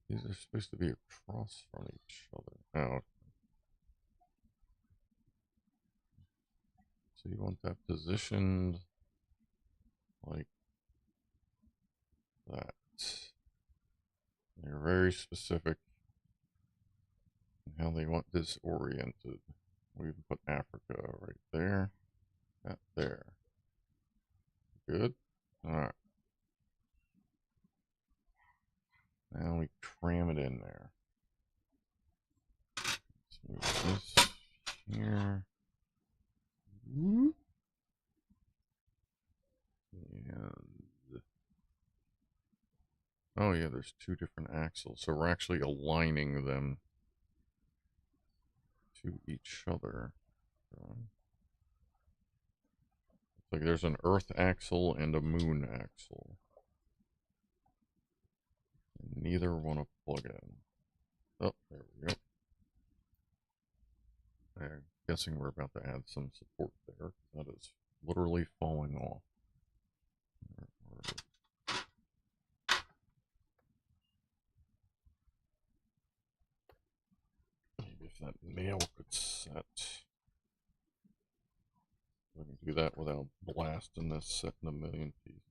these are supposed to be across from each other. Oh. So you want that positioned like that. They're very specific in how they want this oriented. We can put Africa right there. That there. Good. Alright. Now we cram it in there. Let's move this here. And oh yeah, there's two different axles, so we're actually aligning them to each other. It's like there's an Earth axle and a Moon axle. And neither want to plug in. Oh, there we go. I'm guessing we're about to add some support there. That is literally falling off. Maybe if that nail could set. We can do that without blasting this set in a million pieces.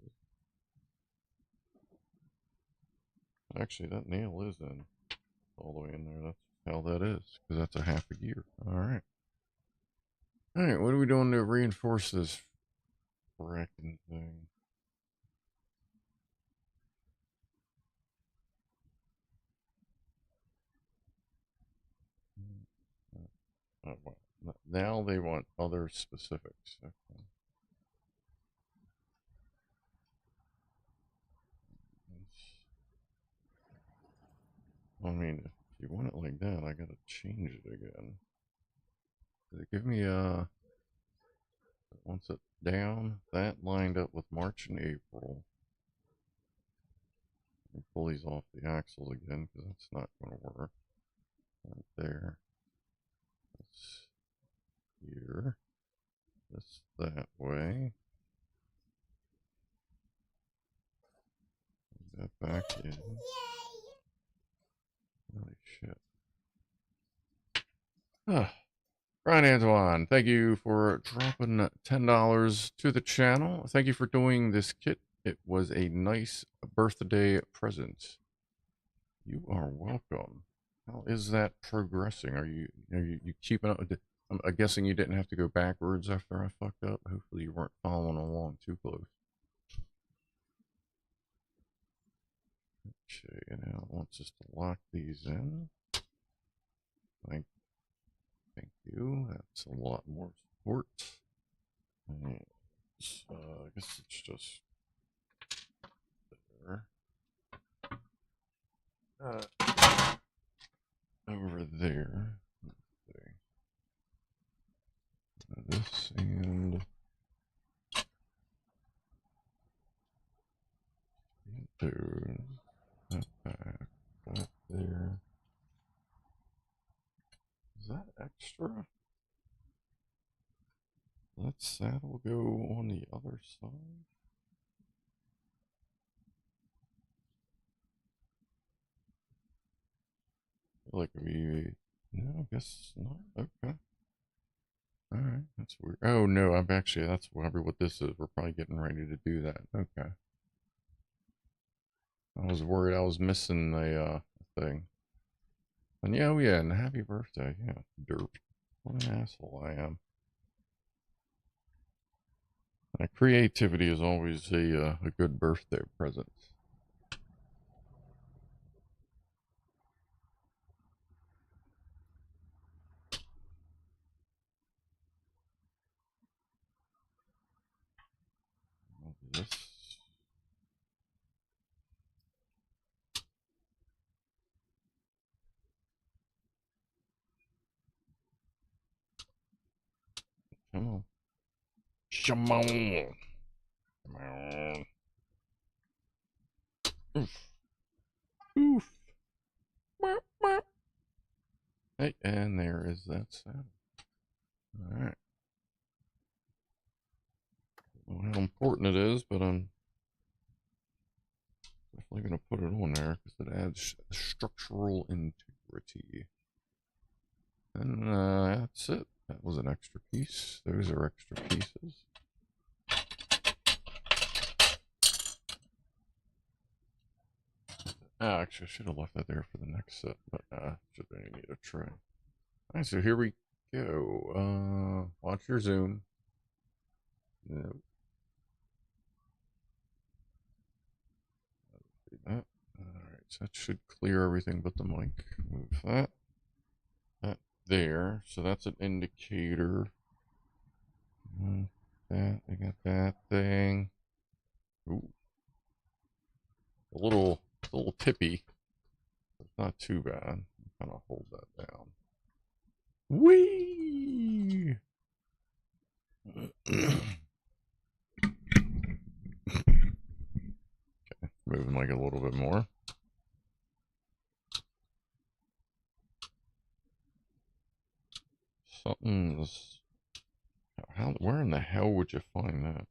Actually, that nail is in. All the way in there. That's how that is. Because that's a half a gear. Alright. Alright, what are we doing to reinforce this fracking thing? Well, now they want other specifics. Okay. I mean, if you want it like that, I gotta change it again. Does it give me once it down, that lined up with March and April. Let me pull these off the axles again, because that's not gonna work. Right there. This here. This that way. That back in. Holy shit. Brian Antoine, thank you for dropping $10 to the channel. Thank you for doing this kit. It was a nice birthday present. You are welcome. How is that progressing? Are you keeping up? I'm guessing you didn't have to go backwards after I fucked up. Hopefully you weren't following along too close. Okay, now it wants us to lock these in. Thank you. That's a lot more support. Right. So, I guess it's just there. Over there. This and there. That back. That there. Is that extra? That saddle go on the other side? Like we... No, I guess not. Okay. Alright, that's weird. Oh no, I'm actually, that's probably what this is. We're probably getting ready to do that. Okay. I was worried I was missing a thing. And yeah, oh yeah, and happy birthday. Yeah, derp. What an asshole I am. Creativity is always a good birthday present. This. Come on. Come on. Come on. Oof. Oof. Hey, and there is that sound. Alright. I don't know how important it is, but I'm definitely going to put it on there because it adds structural integrity. And that's it. That was an extra piece. Those are extra pieces. Actually, I should have left that there for the next set, but should only need a tray. Alright, so here we go. Watch your zoom. Nope. That. Alright, so that should clear everything but the mic. Move that. That there. So that's an indicator. That, I got that thing. Ooh. A little tippy. It's not too bad. Kind of hold that down. Whee! Okay, moving like a little bit more. Something's... where in the hell would you find that?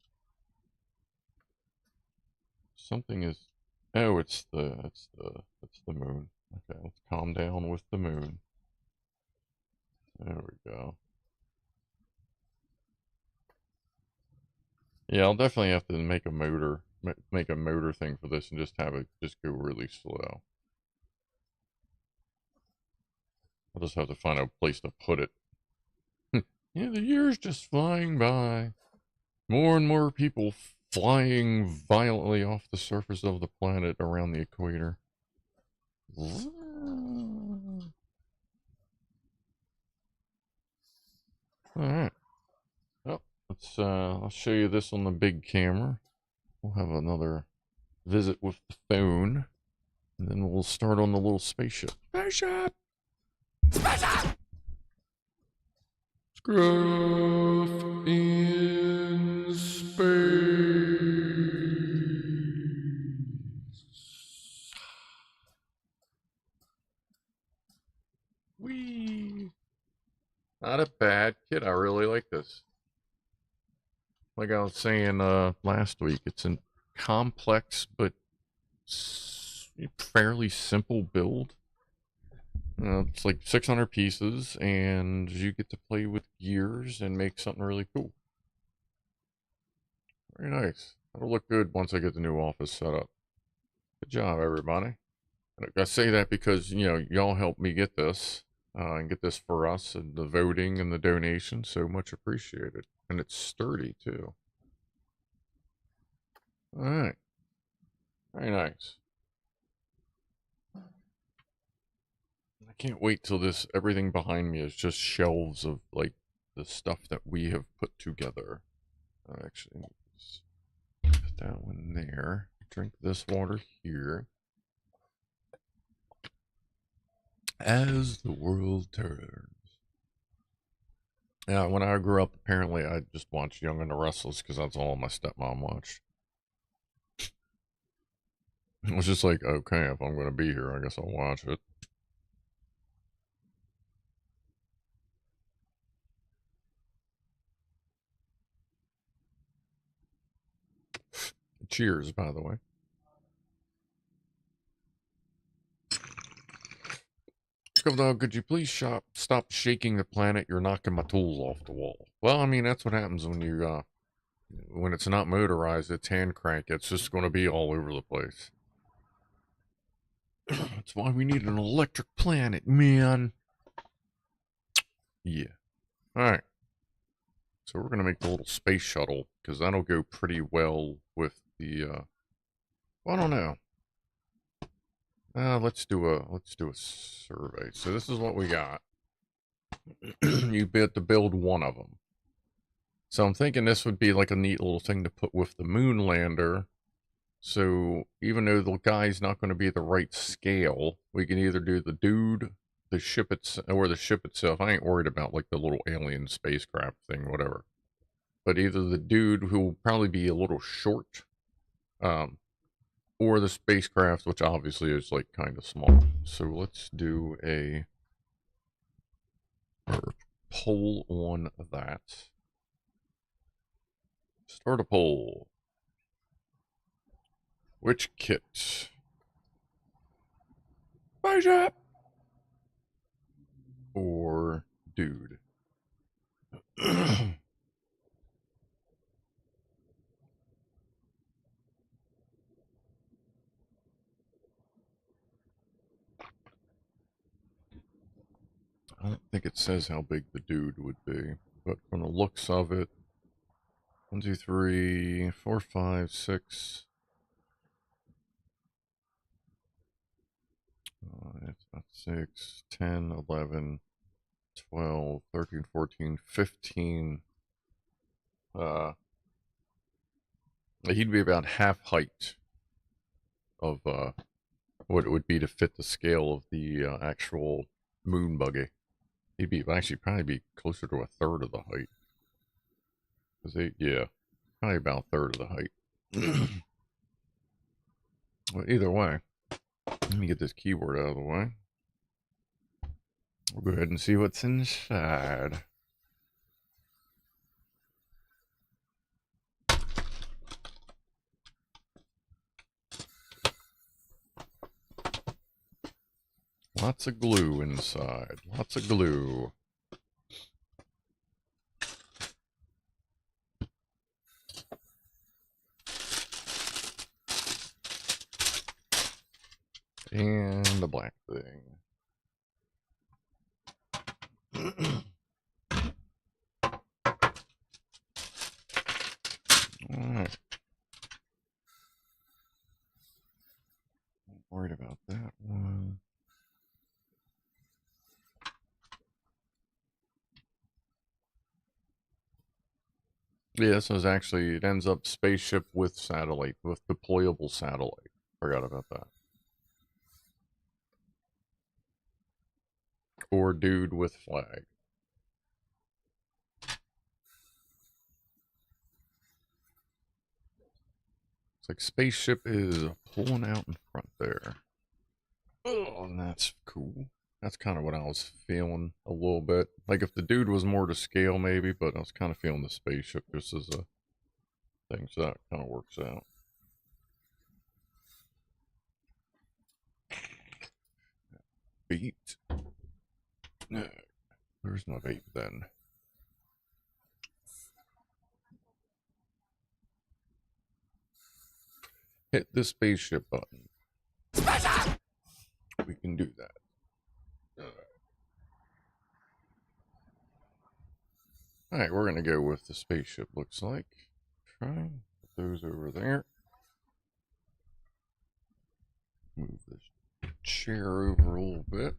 Something is... Oh, it's the moon. Okay, let's calm down with the moon. There we go. Yeah, I'll definitely have to make a motor thing for this and just have it just go really slow. I'll just have to find a place to put it. Yeah, the year's just flying by. More and more people flying violently off the surface of the planet around the equator. Alright. Well, I'll show you this on the big camera. We'll have another visit with the phone. And then we'll start on the little spaceship. Spaceship! Spaceship! Scruff in space. Whee! Not a bad kit. I really like this. Like I was saying last week, it's a complex but fairly simple build. It's like 600 pieces, and you get to play with gears and make something really cool. Very nice. It'll look good once I get the new office set up. Good job, everybody. And I say that because, you know, y'all helped me get this, and get this for us, and the voting and the donation. So much appreciated. And it's sturdy, too. Alright. Very nice. I can't wait till everything behind me is just shelves of, like, the stuff that we have put together. Actually, put that one there. Drink this water here. As the world turns. Yeah, when I grew up, apparently I just watched Young and the Restless because that's all my stepmom watched. It was just like, okay, if I'm going to be here, I guess I'll watch it. Cheers, by the way. Scrufdog, could you please stop shaking the planet? You're knocking my tools off the wall. Well, I mean, that's what happens when you, when it's not motorized, it's hand crank. It's just going to be all over the place. That's why we need an electric planet, man. Yeah. Alright. So we're going to make the little space shuttle, because that'll go pretty well with the, I don't know. Let's do a survey. So this is what we got. You get to build one of them. So I'm thinking this would be like a neat little thing to put with the moon lander. So even though the guy's not going to be the right scale, we can either do the dude, the ship itself. I ain't worried about like the little alien spacecraft thing, whatever. But either the dude, who will probably be a little short, or the spacecraft, which obviously is like kind of small. So let's do a poll on that. Start a poll. Which kit? Spaceship or dude? I don't think it says how big the dude would be, but from the looks of it, 1, 2, 3, 4, 5, 6. It's about 6, 10, 11, 12, 13, 14, 15. He'd be about half height of what it would be to fit the scale of the actual moon buggy. He'd be actually probably be closer to a third of the height. Yeah, probably about a third of the height. Well, either way, let me get this keyboard out of the way. We'll go ahead and see what's inside. Lots of glue inside. Lots of glue. And the black thing. Yeah, this was actually, it ends up spaceship with satellite, with deployable satellite. Forgot about that. Or dude with flag. It's like spaceship is pulling out in front there. Oh, and that's cool. That's kind of what I was feeling a little bit. Like if the dude was more to scale, maybe, but I was kind of feeling the spaceship just as a thing, so that kind of works out. Beat. No, where's my vape then? Hit the spaceship button. We can do that. Alright, we're going to go with the spaceship, looks like. Try put those over there. Move this chair over a little bit.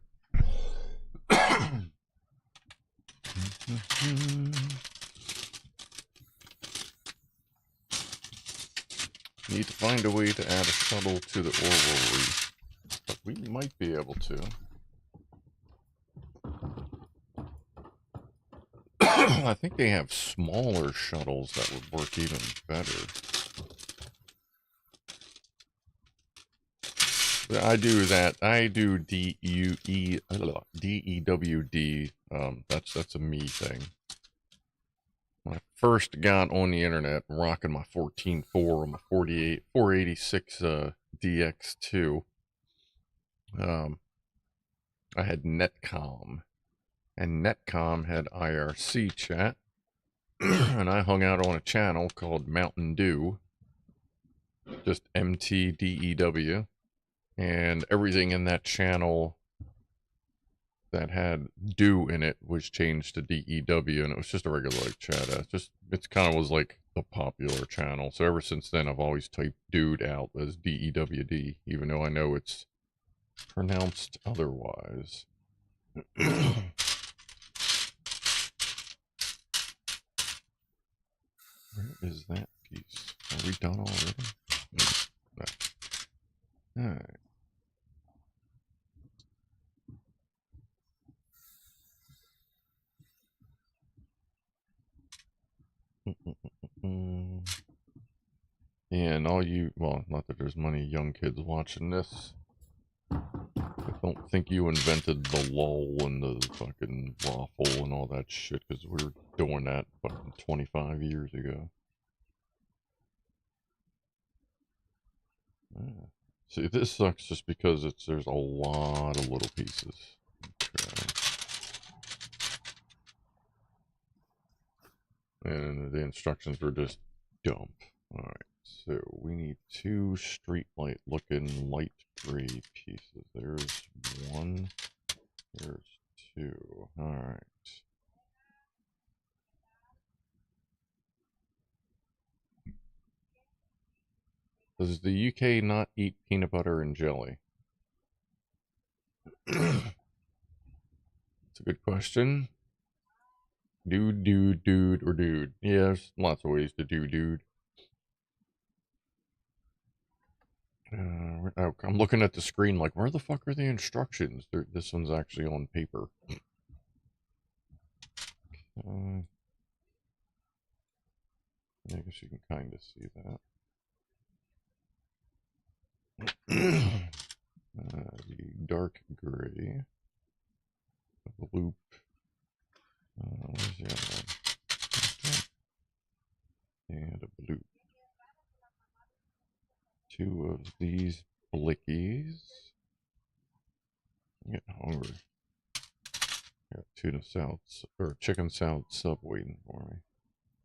Need to find a way to add a shuttle to the orbital reef, but we might be able to. I think they have smaller shuttles that would work even better. I do that. I do DEWD. That's a me thing. When I first got on the internet, rocking my 14.4 or my 486 DX2, I had Netcom, and Netcom had IRC chat, and I hung out on a channel called Mountain Dew, just MTDEW, and everything in that channel that had Dew in it was changed to DEW, and it was just a regular like chat. It's kind of was like the popular channel. So ever since then, I've always typed dude out as DEWD, even though I know it's pronounced otherwise. Where is that piece? Are we done already? No. Alright. And all you, well, not that there's many young kids watching this. I don't think you invented the lull and the fucking waffle and all that shit, because we were doing that fucking 25 years ago. Yeah. See, this sucks just because there's a lot of little pieces. Okay. And the instructions were just dump. Alright, so we need 2 street light looking light gray pieces. There's 1, there's 2. Alright. Does the UK not eat peanut butter and jelly? That's a good question. Dude, or dude. Yeah, there's lots of ways to do dude. I'm looking at the screen like, where the fuck are the instructions? This one's actually on paper. I guess you can kind of see that. The dark gray. The loop. Where's the other one? And a blue. 2 of these blickies. I'm getting hungry. Got tuna salad, or chicken salad sub waiting for me.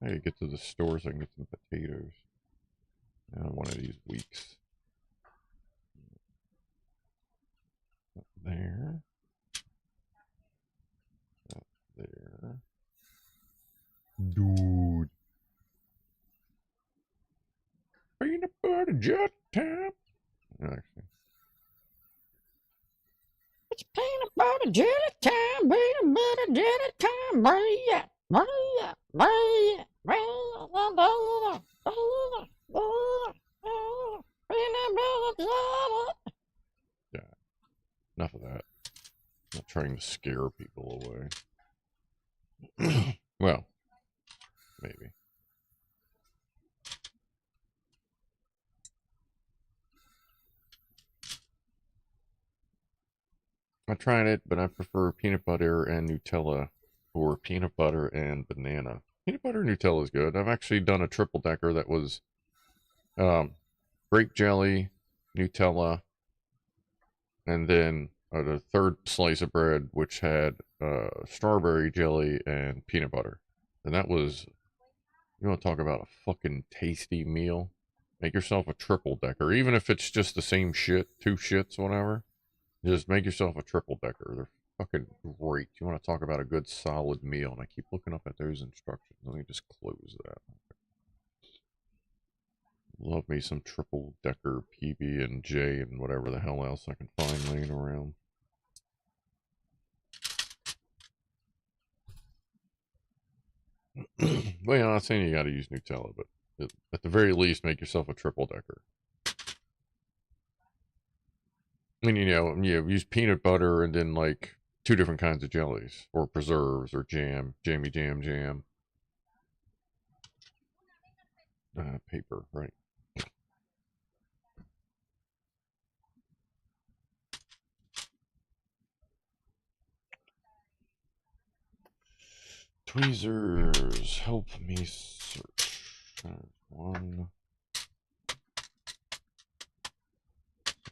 I gotta get to the store so I can get some potatoes. One of these weeks. Up there. Up there. Dude. Peanut butter jet time. Actually. It's peanut butter jelly time, peanut butter jelly time, bring it, bring it, bring it, bring it. Not trying to scare people away. Well, maybe. I tried it, but I prefer peanut butter and Nutella or peanut butter and banana. Peanut butter and Nutella is good. I've actually done a triple decker that was grape jelly, Nutella, and then the third slice of bread, which had strawberry jelly and peanut butter. And that was, you want to talk about a fucking tasty meal? Make yourself a triple decker, even if it's just the same shit, two shits, whatever. Just make yourself a triple decker. They're fucking great. You want to talk about a good solid meal, and I keep looking up at those instructions. Let me just close that. Love me some triple decker PB and J and whatever the hell else I can find laying around. Well, yeah, I'm not saying you got to use Nutella, but at the very least, make yourself a triple decker. And you use peanut butter and then like 2 different kinds of jellies or preserves or jam, jam. Paper, right? Tweezers, help me search. One.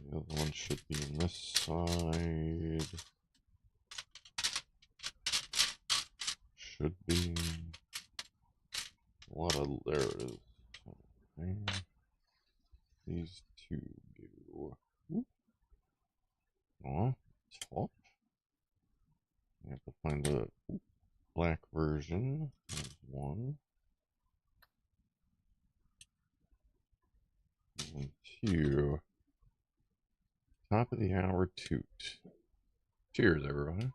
The other one should be on this side. Should be. A lot of, there it is. Okay. These 2 go. On top. I have to find the black version. There's 1. And 2. Top of the hour toot. Cheers, everyone.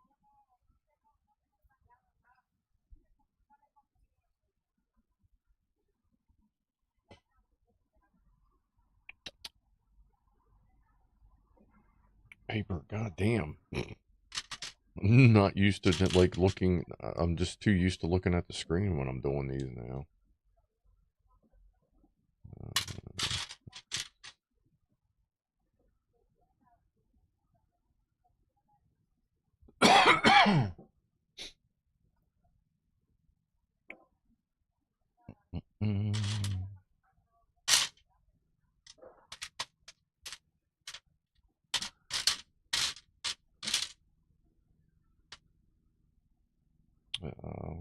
Paper, goddamn. I'm not used to like looking. I'm just too used to looking at the screen when I'm doing these now.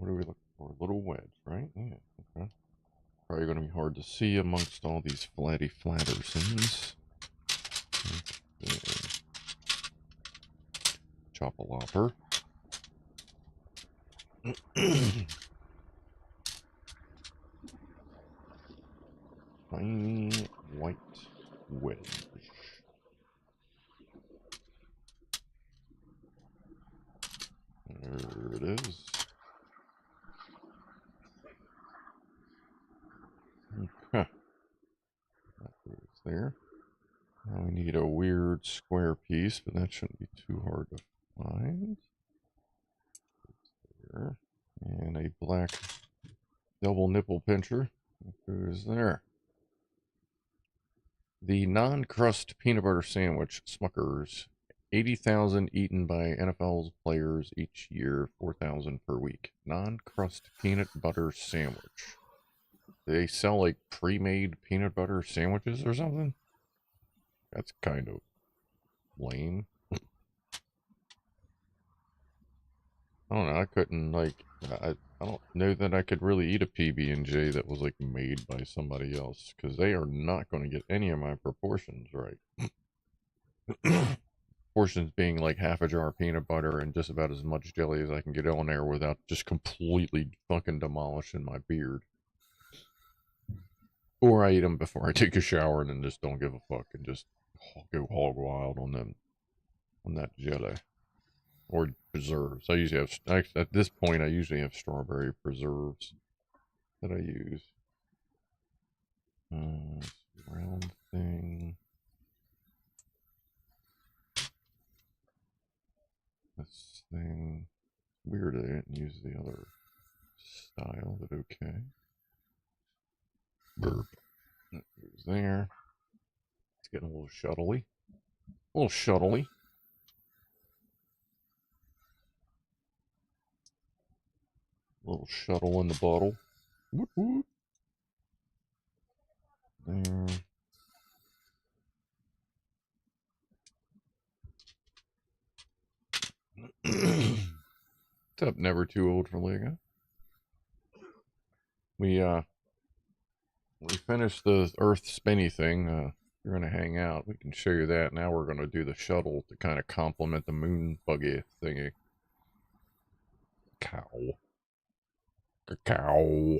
What are we looking for? A little wedge, right? Yeah, okay. Probably going to be hard to see amongst all these flatty flattersons. Okay. Chop a lopper. Tiny white wedge. There it is. Okay. That goes there. Now we need a weird square piece, but that shouldn't be too hard to find. There. And a black double nipple pincher. That goes there. The non-crust peanut butter sandwich, Smuckers. 80,000 eaten by NFL players each year, 4,000 per week. Non-crust peanut butter sandwich. Do they sell like pre-made peanut butter sandwiches or something? That's kind of lame. I don't know. I couldn't like. I don't know that I could really eat a PB&J that was like made by somebody else because they are not going to get any of my proportions right. Portions being like half a jar of peanut butter and just about as much jelly as I can get on there without just completely fucking demolishing my beard. Or I eat them before I take a shower and then just don't give a fuck and just go hog wild on them, on that jelly. Or preserves. I usually have, at this point, I usually have strawberry preserves that I use. Round thing. this thing. Weird I didn't use the other style, but okay. Burp. That goes there. It's getting a little shuttly. A little shuttly. A little shuttle in the bottle. Whoop, whoop. There. What's up, never too old for Lego? We finished the Earth spinny thing. You're gonna hang out. We can show you that. Now we're gonna do the shuttle to kind of complement the moon buggy thingy. Cow. Cow.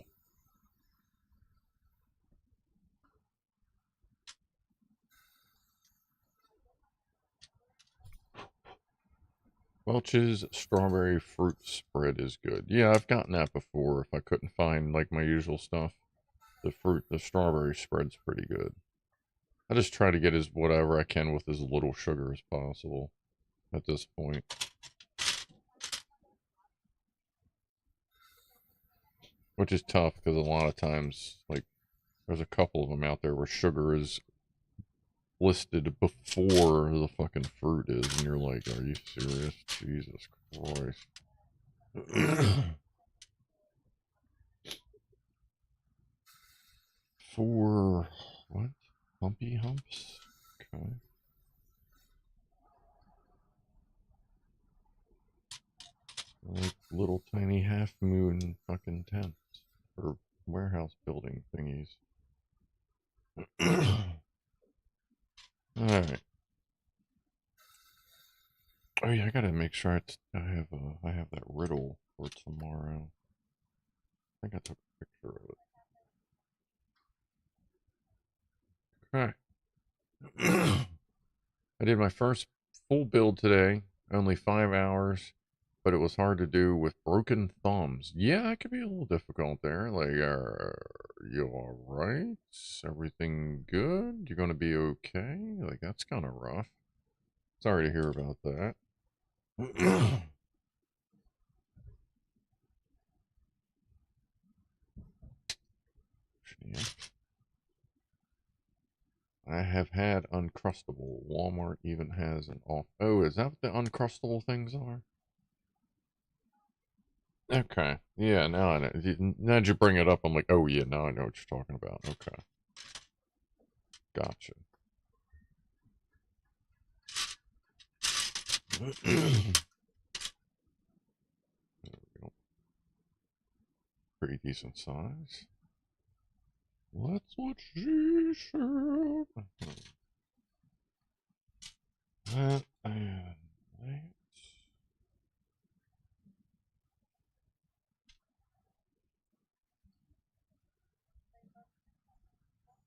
Welch's strawberry fruit spread is good. Yeah, I've gotten that before. If I couldn't find like my usual stuff, the strawberry spread's pretty good. I just try to get as whatever I can with as little sugar as possible at this point. Which is tough because a lot of times, like, there's a couple of them out there where sugar is listed before the fucking fruit is, and you're like, are you serious? Jesus Christ. For what? Humpy humps? Okay. Like little tiny half moon fucking tents or warehouse building thingies. Alright. Oh yeah, I gotta make sure I have that riddle for tomorrow. I think I took a picture of it. Okay. I did my first full build today, only 5 hours, but it was hard to do with broken thumbs. Yeah, it could be a little difficult there. Like, you alright? Everything good? You're gonna be okay? Like, that's kind of rough. Sorry to hear about that. I have had Uncrustable. Walmart even has an off. Oh, is that what the Uncrustable things are? Okay. Yeah, now I know. Now that you bring it up, I'm like, oh yeah, now I know what you're talking about. Okay. Gotcha. Pretty decent size. Let's watch G-Shirt. That and that.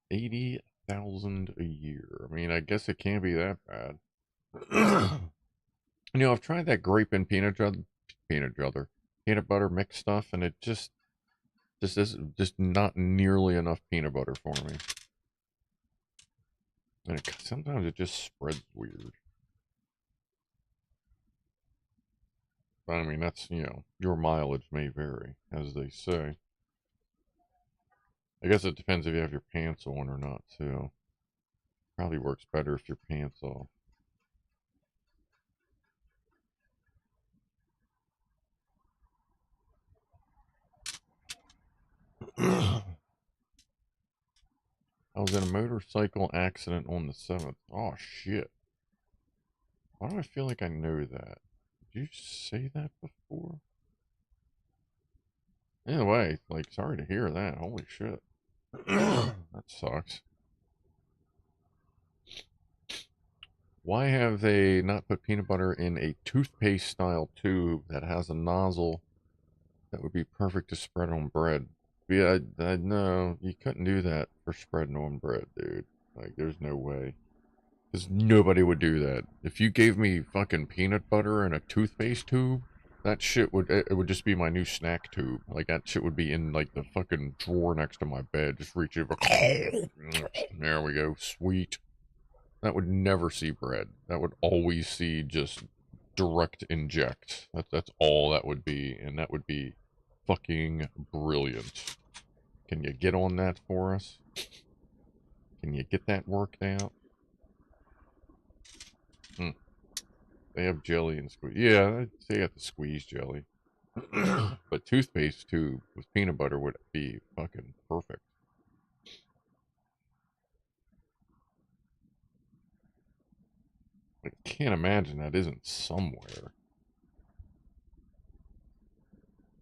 80,000 a year. I mean, I guess it can't be that bad. You know, I've tried that grape and peanut butter mix stuff, and it just is just not nearly enough peanut butter for me. And sometimes it just spreads weird. But I mean, that's, you know, your mileage may vary, as they say. I guess it depends if you have your pants on or not, too. Probably works better if your pants off. I was in a motorcycle accident on the 7th. Oh, shit. Why do I feel like I know that? Did you say that before? Anyway, like, sorry to hear that. Holy shit. That sucks. Why have they not put peanut butter in a toothpaste style tube that has a nozzle that would be perfect to spread on bread? Yeah, no, you couldn't do that for spreading on bread, dude. Like, there's no way. Because nobody would do that. If you gave me fucking peanut butter in a toothpaste tube, that shit would, it would just be my new snack tube. Like, that shit would be in, like, the fucking drawer next to my bed. Just reach over. There we go. Sweet. That would never see bread. That would always see just direct inject. That's all that would be, and that would be fucking brilliant. Can you get on that for us? Can you get that worked out? They have jelly and squeeze. Yeah, they got the squeeze jelly. But toothpaste tube with peanut butter would be fucking perfect. I can't imagine that isn't somewhere.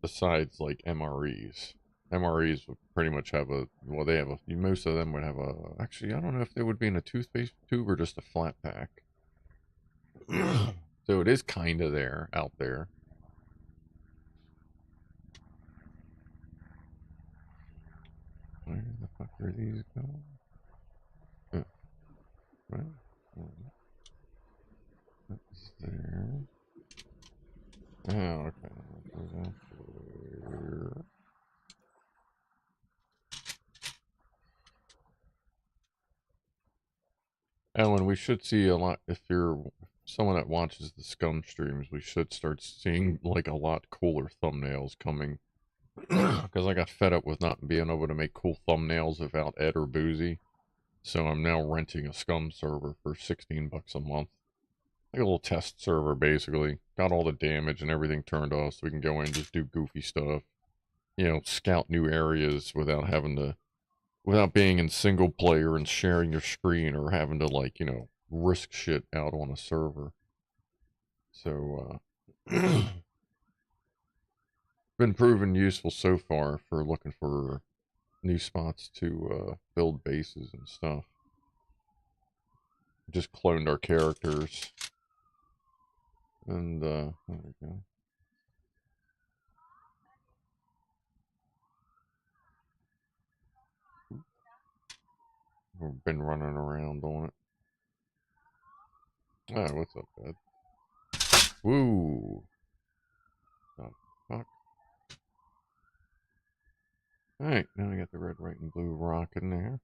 Besides, like, MREs. MREs would pretty much have a, well, they have a, most of them would have a, actually, I don't know if they would be in a toothpaste tube or just a flat pack. So it is kind of there, out there. Where the fuck are these going? Right. That's there. Oh, okay. Ellen, we should see a lot, if you're someone that watches the Scum streams, we should start seeing, like, a lot cooler thumbnails coming. Because I got fed up with not being able to make cool thumbnails without Ed or Boozy. So I'm now renting a Scum server for 16 bucks a month. Like a little test server, basically. Got all the damage and everything turned off so we can go in and just do goofy stuff. You know, scout new areas without having to, without being in single player and sharing your screen or having to, like, you know, risk shit out on a server. So, been proven useful so far for looking for new spots to build bases and stuff. Just cloned our characters. And, there we go. We've been running around on it. Oh, what's up, bud? Woo! Oh, fuck. Alright, now we got the red, white, and blue rock in there.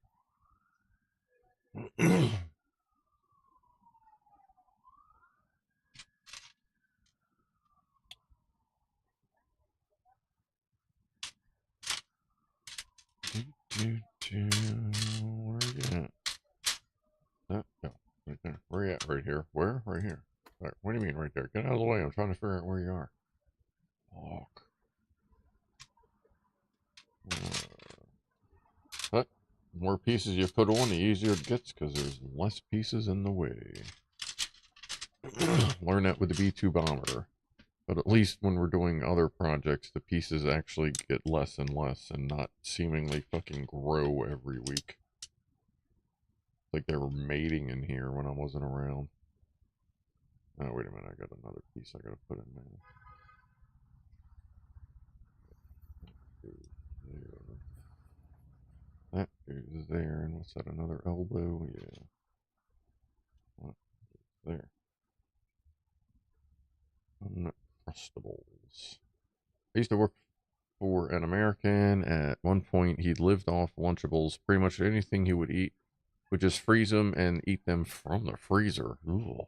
Where are you at? No, right there. Where are you at? Right here. Where? Right here. Right, what do you mean right there? Get out of the way. I'm trying to figure out where you are. Walk. But more pieces you put on, the easier it gets because there's less pieces in the way. Learn that with the B2 bomber. But at least when we're doing other projects, the pieces actually get less and less and not seemingly fucking grow every week. Like they were mating in here when I wasn't around. Oh, wait a minute. I got another piece I gotta put in there. That goes there. And what's that? Another elbow? Yeah. What is there? Uncrustables. I used to work for an American. At one point, he lived off Lunchables. Pretty much anything he would eat would just freeze them and eat them from the freezer. Ooh.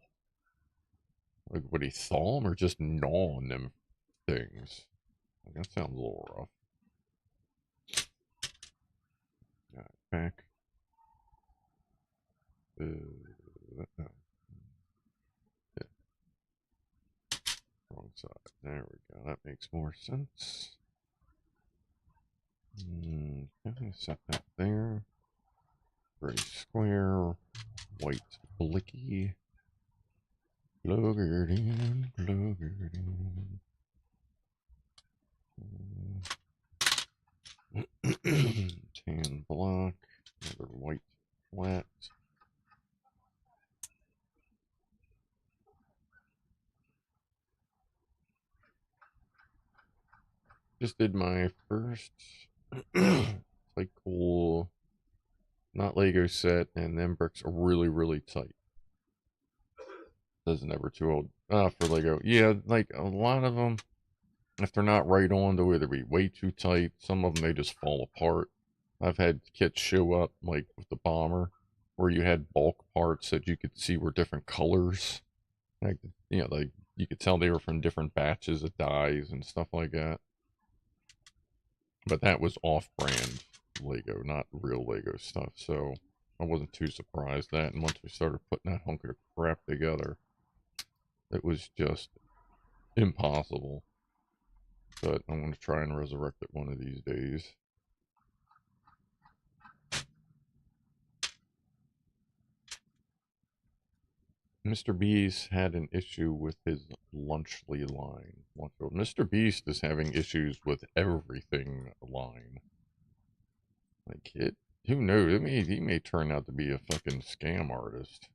Like, would he thaw them or just gnaw on them things? Like, that sounds a little rough. Got it back. Yeah. Wrong side. There we go. That makes more sense. Set that there. Gray square. White blicky. Plug it in. Plug it in. Tan block. Another white flat. Just did my first like cool, not Lego set, and them bricks are really, really tight. Doesn't ever too old. For Lego. Yeah, like a lot of them, if they're not right on, they'll either be way too tight. Some of them, they just fall apart. I've had kits show up, like with the bomber, where you had bulk parts that you could see were different colors. Like, you know, like you could tell they were from different batches of dyes and stuff like that. But that was off-brand Lego, not real Lego stuff, so I wasn't too surprised that. And once we started putting that hunk of crap together, it was just impossible. But I'm going to try and resurrect it one of these days. Mr. Beast had an issue with his Lunchly line. Mr. Beast is having issues with everything line. Like, who knows? He may turn out to be a fucking scam artist.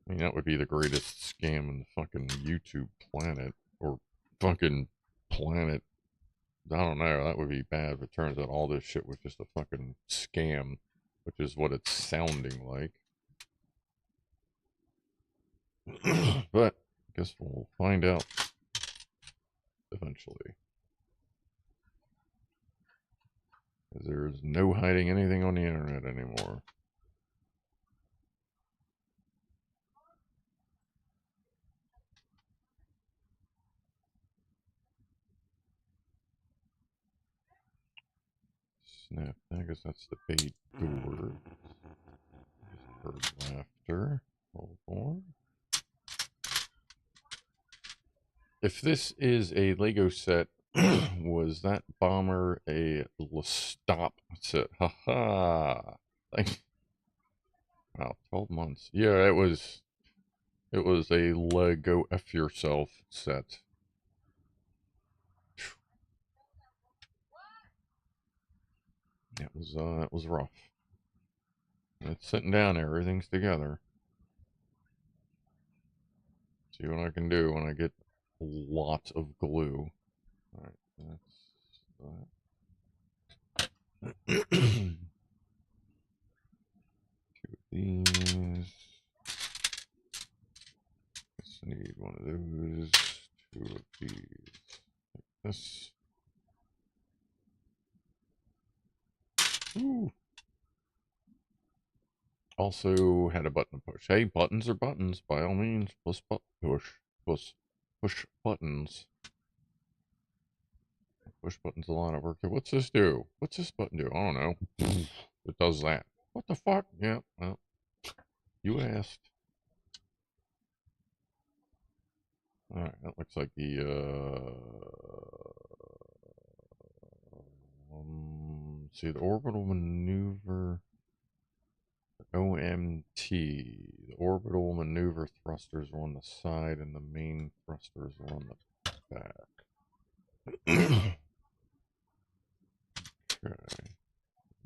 I mean, that would be the greatest scam in the fucking YouTube planet. Or fucking planet. I don't know. That would be bad if it turns out all this shit was just a fucking scam. Which is what it's sounding like. But I guess we'll find out eventually. Because there's no hiding anything on the internet anymore. Snap. I guess that's the bait door. Just heard laughter. Hold on. If this is a Lego set, was that bomber a stop set? Haha. Like, wow, 12 months. Yeah, it was a Lego F yourself set. It was rough. It's sitting down there, everything's together. See what I can do when I get a lot of glue. Alright, that's that. Two of these. Guess I need one of those. Two of these. Like this. Ooh. Also had a button to push. Hey, buttons are buttons, by all means. Push buttons. Push buttons a lot of work. What's this do? What's this button do? I don't know. It does that. What the fuck? Yeah, well, you asked. Alright, that looks like the, see, the orbital maneuver, OMT. The orbital maneuver thrusters are on the side and the main thrusters are on the back. Okay.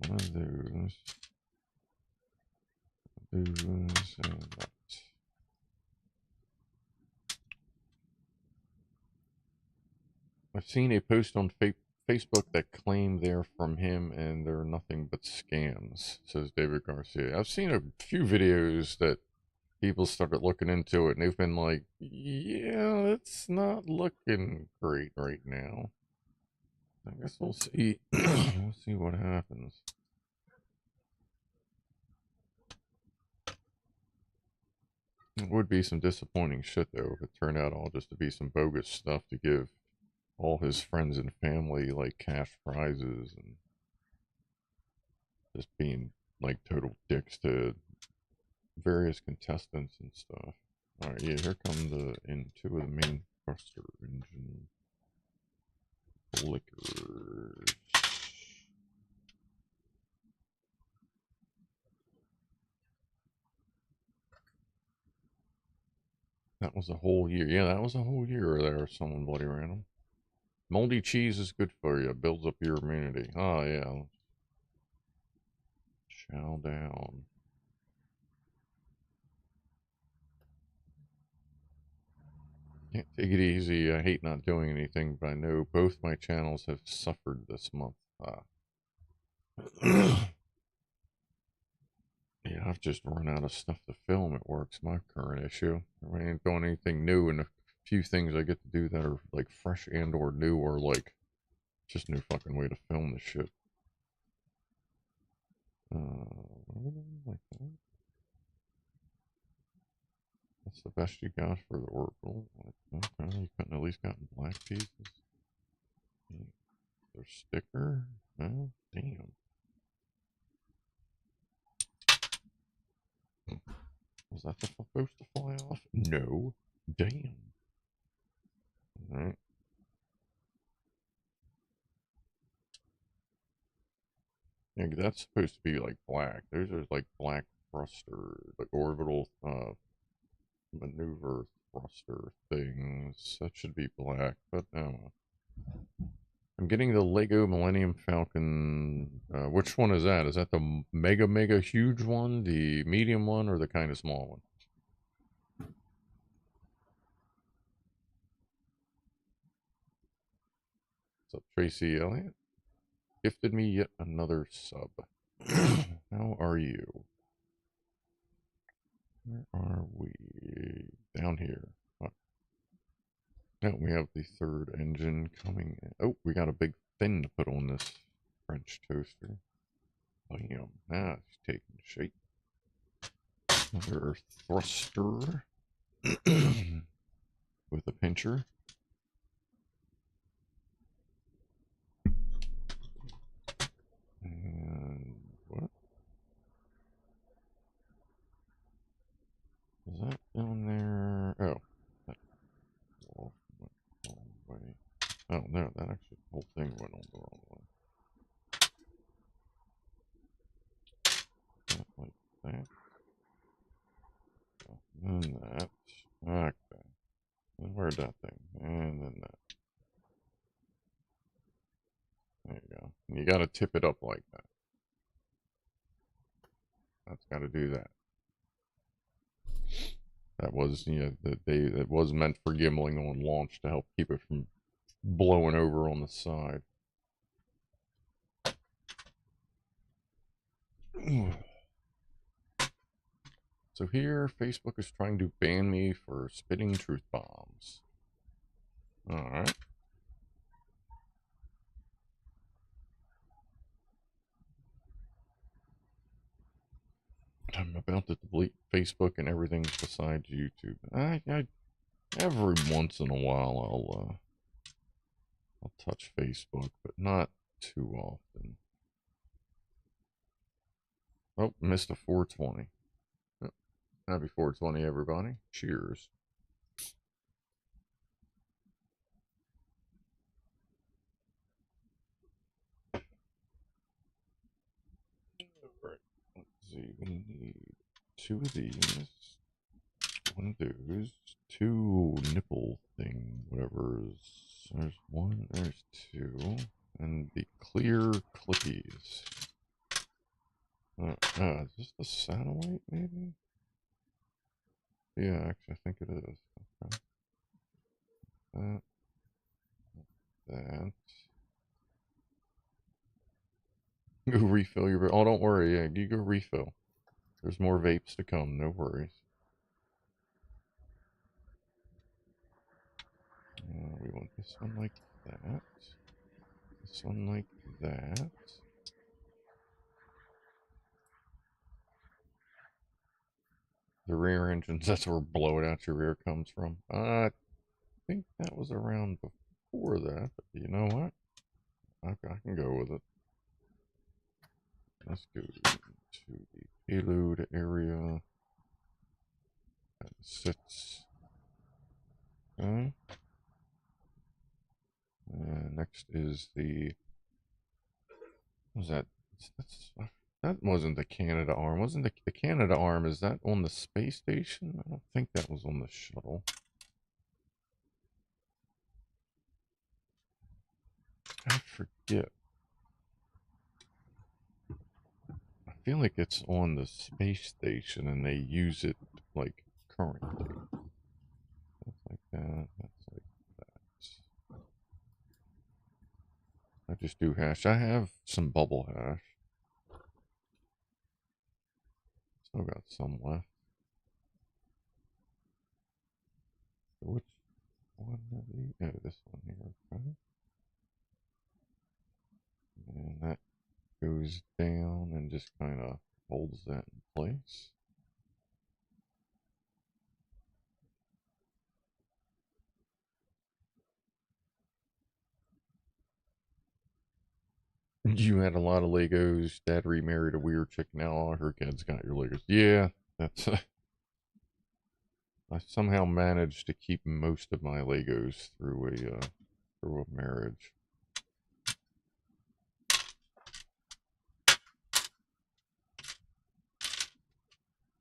One of those. Those and that. I've seen a post on Facebook that claim they're from him and they're nothing but scams, says David Garcia. I've seen a few videos that people started looking into it and they've been like, yeah, it's not looking great right now. I guess we'll see. We'll see what happens. It would be some disappointing shit though if it turned out all just to be some bogus stuff to give all his friends and family like cash prizes and just being like total dicks to various contestants and stuff. Alright, yeah, here come the two of the main thruster engine flickers. That was a whole year. Yeah, that was a whole year there, someone bloody random. Moldy cheese is good for you. Builds up your immunity. Oh, yeah. Chow down. Yeah, take it easy. I hate not doing anything, but I know both my channels have suffered this month. Yeah, I've just run out of stuff to film at work's my current issue. I ain't doing anything new, and a few things I get to do that are like fresh and or new or like just new fucking way to film this shit. Like that. That's the best you got for the orbital. Okay, you couldn't at least gotten black pieces. Their sticker? Oh, damn. Was that supposed to fly off? No. Damn. Alright. Yeah, that's supposed to be like black. Those are like black thruster, like orbital maneuver thruster things. That should be black, but no. I'm getting the Lego Millennium Falcon. Which one is that? Is that the mega huge one, the medium one, or the kind of small one? What's up, Tracy Elliott? Gifted me yet another sub. How are you? Where are we? Down here. Now we have the third engine coming in. Oh, we got a big fin to put on this French toaster. Bam. Ah, it's taking shape. Another thruster with a pincher. And what? Is that down there? Oh. That wall went the wrong way. Oh, no, that actually, the whole thing went on the wrong way. Not like that. Oh, and then that. Okay. And where'd that thing? And then that. There you go. And you gotta tip it up like that. That's gotta do that. That was, it was meant for gimbling on launch to help keep it from blowing over on the side. So here, Facebook is trying to ban me for spitting truth bombs. Alright. I'm about to delete Facebook and everything besides YouTube. Every once in a while I'll touch Facebook, but not too often. Oh, missed a 420. Oh, happy 420, everybody. Cheers. Alright, let's see. We need 2 of these. 1 of those. 2 nipple thing, whatever's. There's 1, there's 2. And the clear clippies. Is this the satellite, maybe? Yeah, actually, I think it is. Okay. That. Go refill your. Oh, don't worry. Yeah, you go refill. There's more vapes to come. No worries. We want this one like that. This one like that. The rear engines, that's where blow it out your rear comes from. I think that was around before that, but you know what? I can go with it. Let's go to the payload area. That sits. Okay. Next is the. What was that? That wasn't the Canada arm. Wasn't the Canada arm? Is that on the space station? I don't think that was on the shuttle. I forget. I feel like it's on the space station and they use it like currently. That's like that. That's like that. I just do hash. I have some bubble hash. Still got some left. So which one of these? Oh, this one here. Okay. And that goes down and just kind of holds that in place. You had a lot of Legos. Dad remarried a weird chick. Now all her kids got your Legos. Yeah, that's. I somehow managed to keep most of my Legos through a marriage.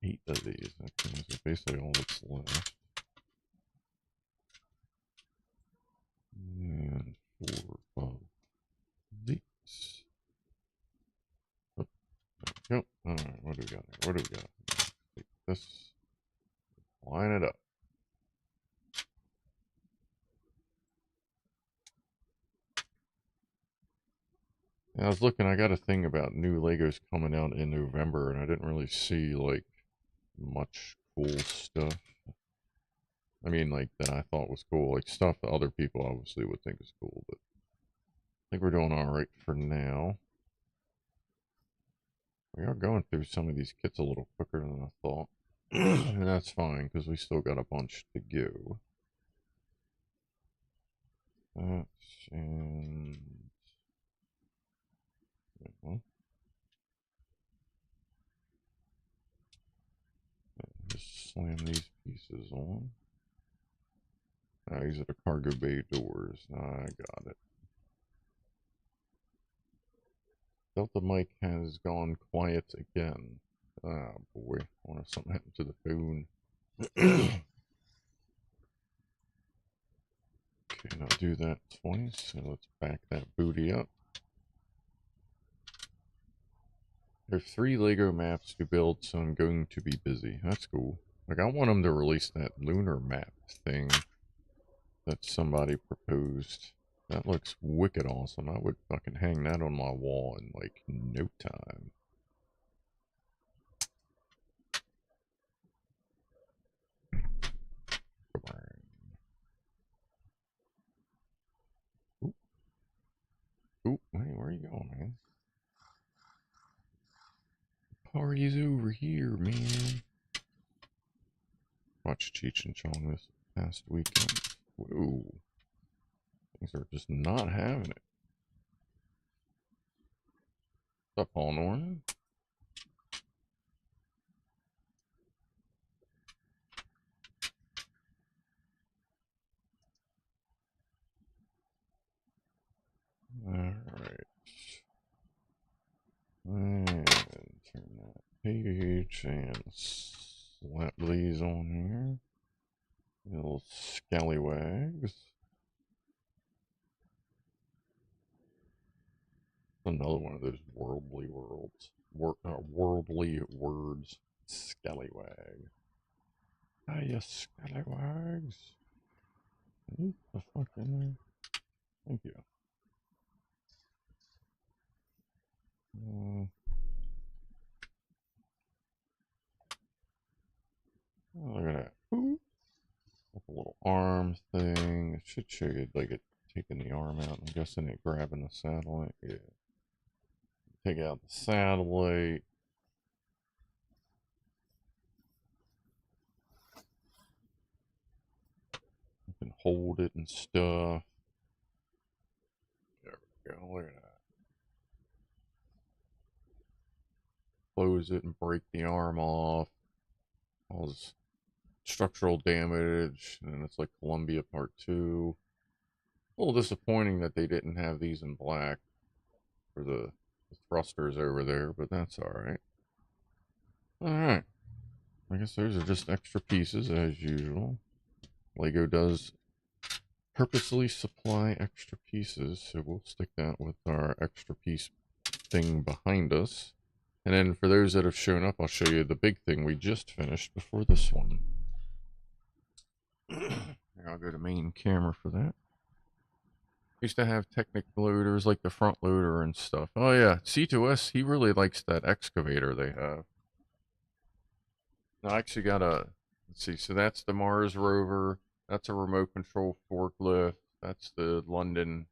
8 of these. Okay, so basically all that's left. And 4 of these. Oh, there we go. Alright, what do we got here? What do we got? Take this. Line it up. And I was looking, I got a thing about new Legos coming out in November, and I didn't really see, like, much cool stuff. I mean, like, that I thought was cool. Like, stuff that other people obviously would think is cool, but I think we're doing alright for now. We are going through some of these kits a little quicker than I thought. And that's fine, because we still got a bunch to go. That's, and... yeah. Just slam these pieces on. These are the cargo bay doors. I got it. Delta mic has gone quiet again. Ah, boy. I wonder if something happened to the phone. Okay, and I'll do that twice. So let's back that booty up. There's 3 Lego maps to build, so I'm going to be busy. That's cool. Like, I want them to release that lunar map thing that somebody proposed. That looks wicked awesome. I would fucking hang that on my wall in, like, no time. Oop. Oop. Hey, where are you going, man? Party's over here, man. Watched Cheech and Chong this past weekend. Whoa. Things are just not having it. What's up, Paul Norman? Alright. And turn that page and slap these on here. Little scallywags. Another one of those worldly words. Scallywag. Ah, yes, scallywags. Get the fuck in there. Thank you. Oh, look at that. Ooh. Like a little arm thing. It should show you like it taking the arm out. I'm guessing it grabbing the satellite. Yeah. Take out the satellite. You can hold it and stuff. There we go. Look at that. Close it and break the arm off. Cause structural damage. And then it's like Columbia Part 2. A little disappointing that they didn't have these in black for the thrusters over there, but that's alright. Alright. I guess those are just extra pieces as usual. Lego does purposely supply extra pieces, so we'll stick that with our extra piece thing behind us. And then for those that have shown up, I'll show you the big thing we just finished before this one. Here, I'll go to main camera for that. Used to have Technic loaders like the front loader and stuff. Oh yeah, C2S, he really likes that excavator they have. I actually got a, let's see, so that's the Mars rover. That's a remote control forklift. That's the London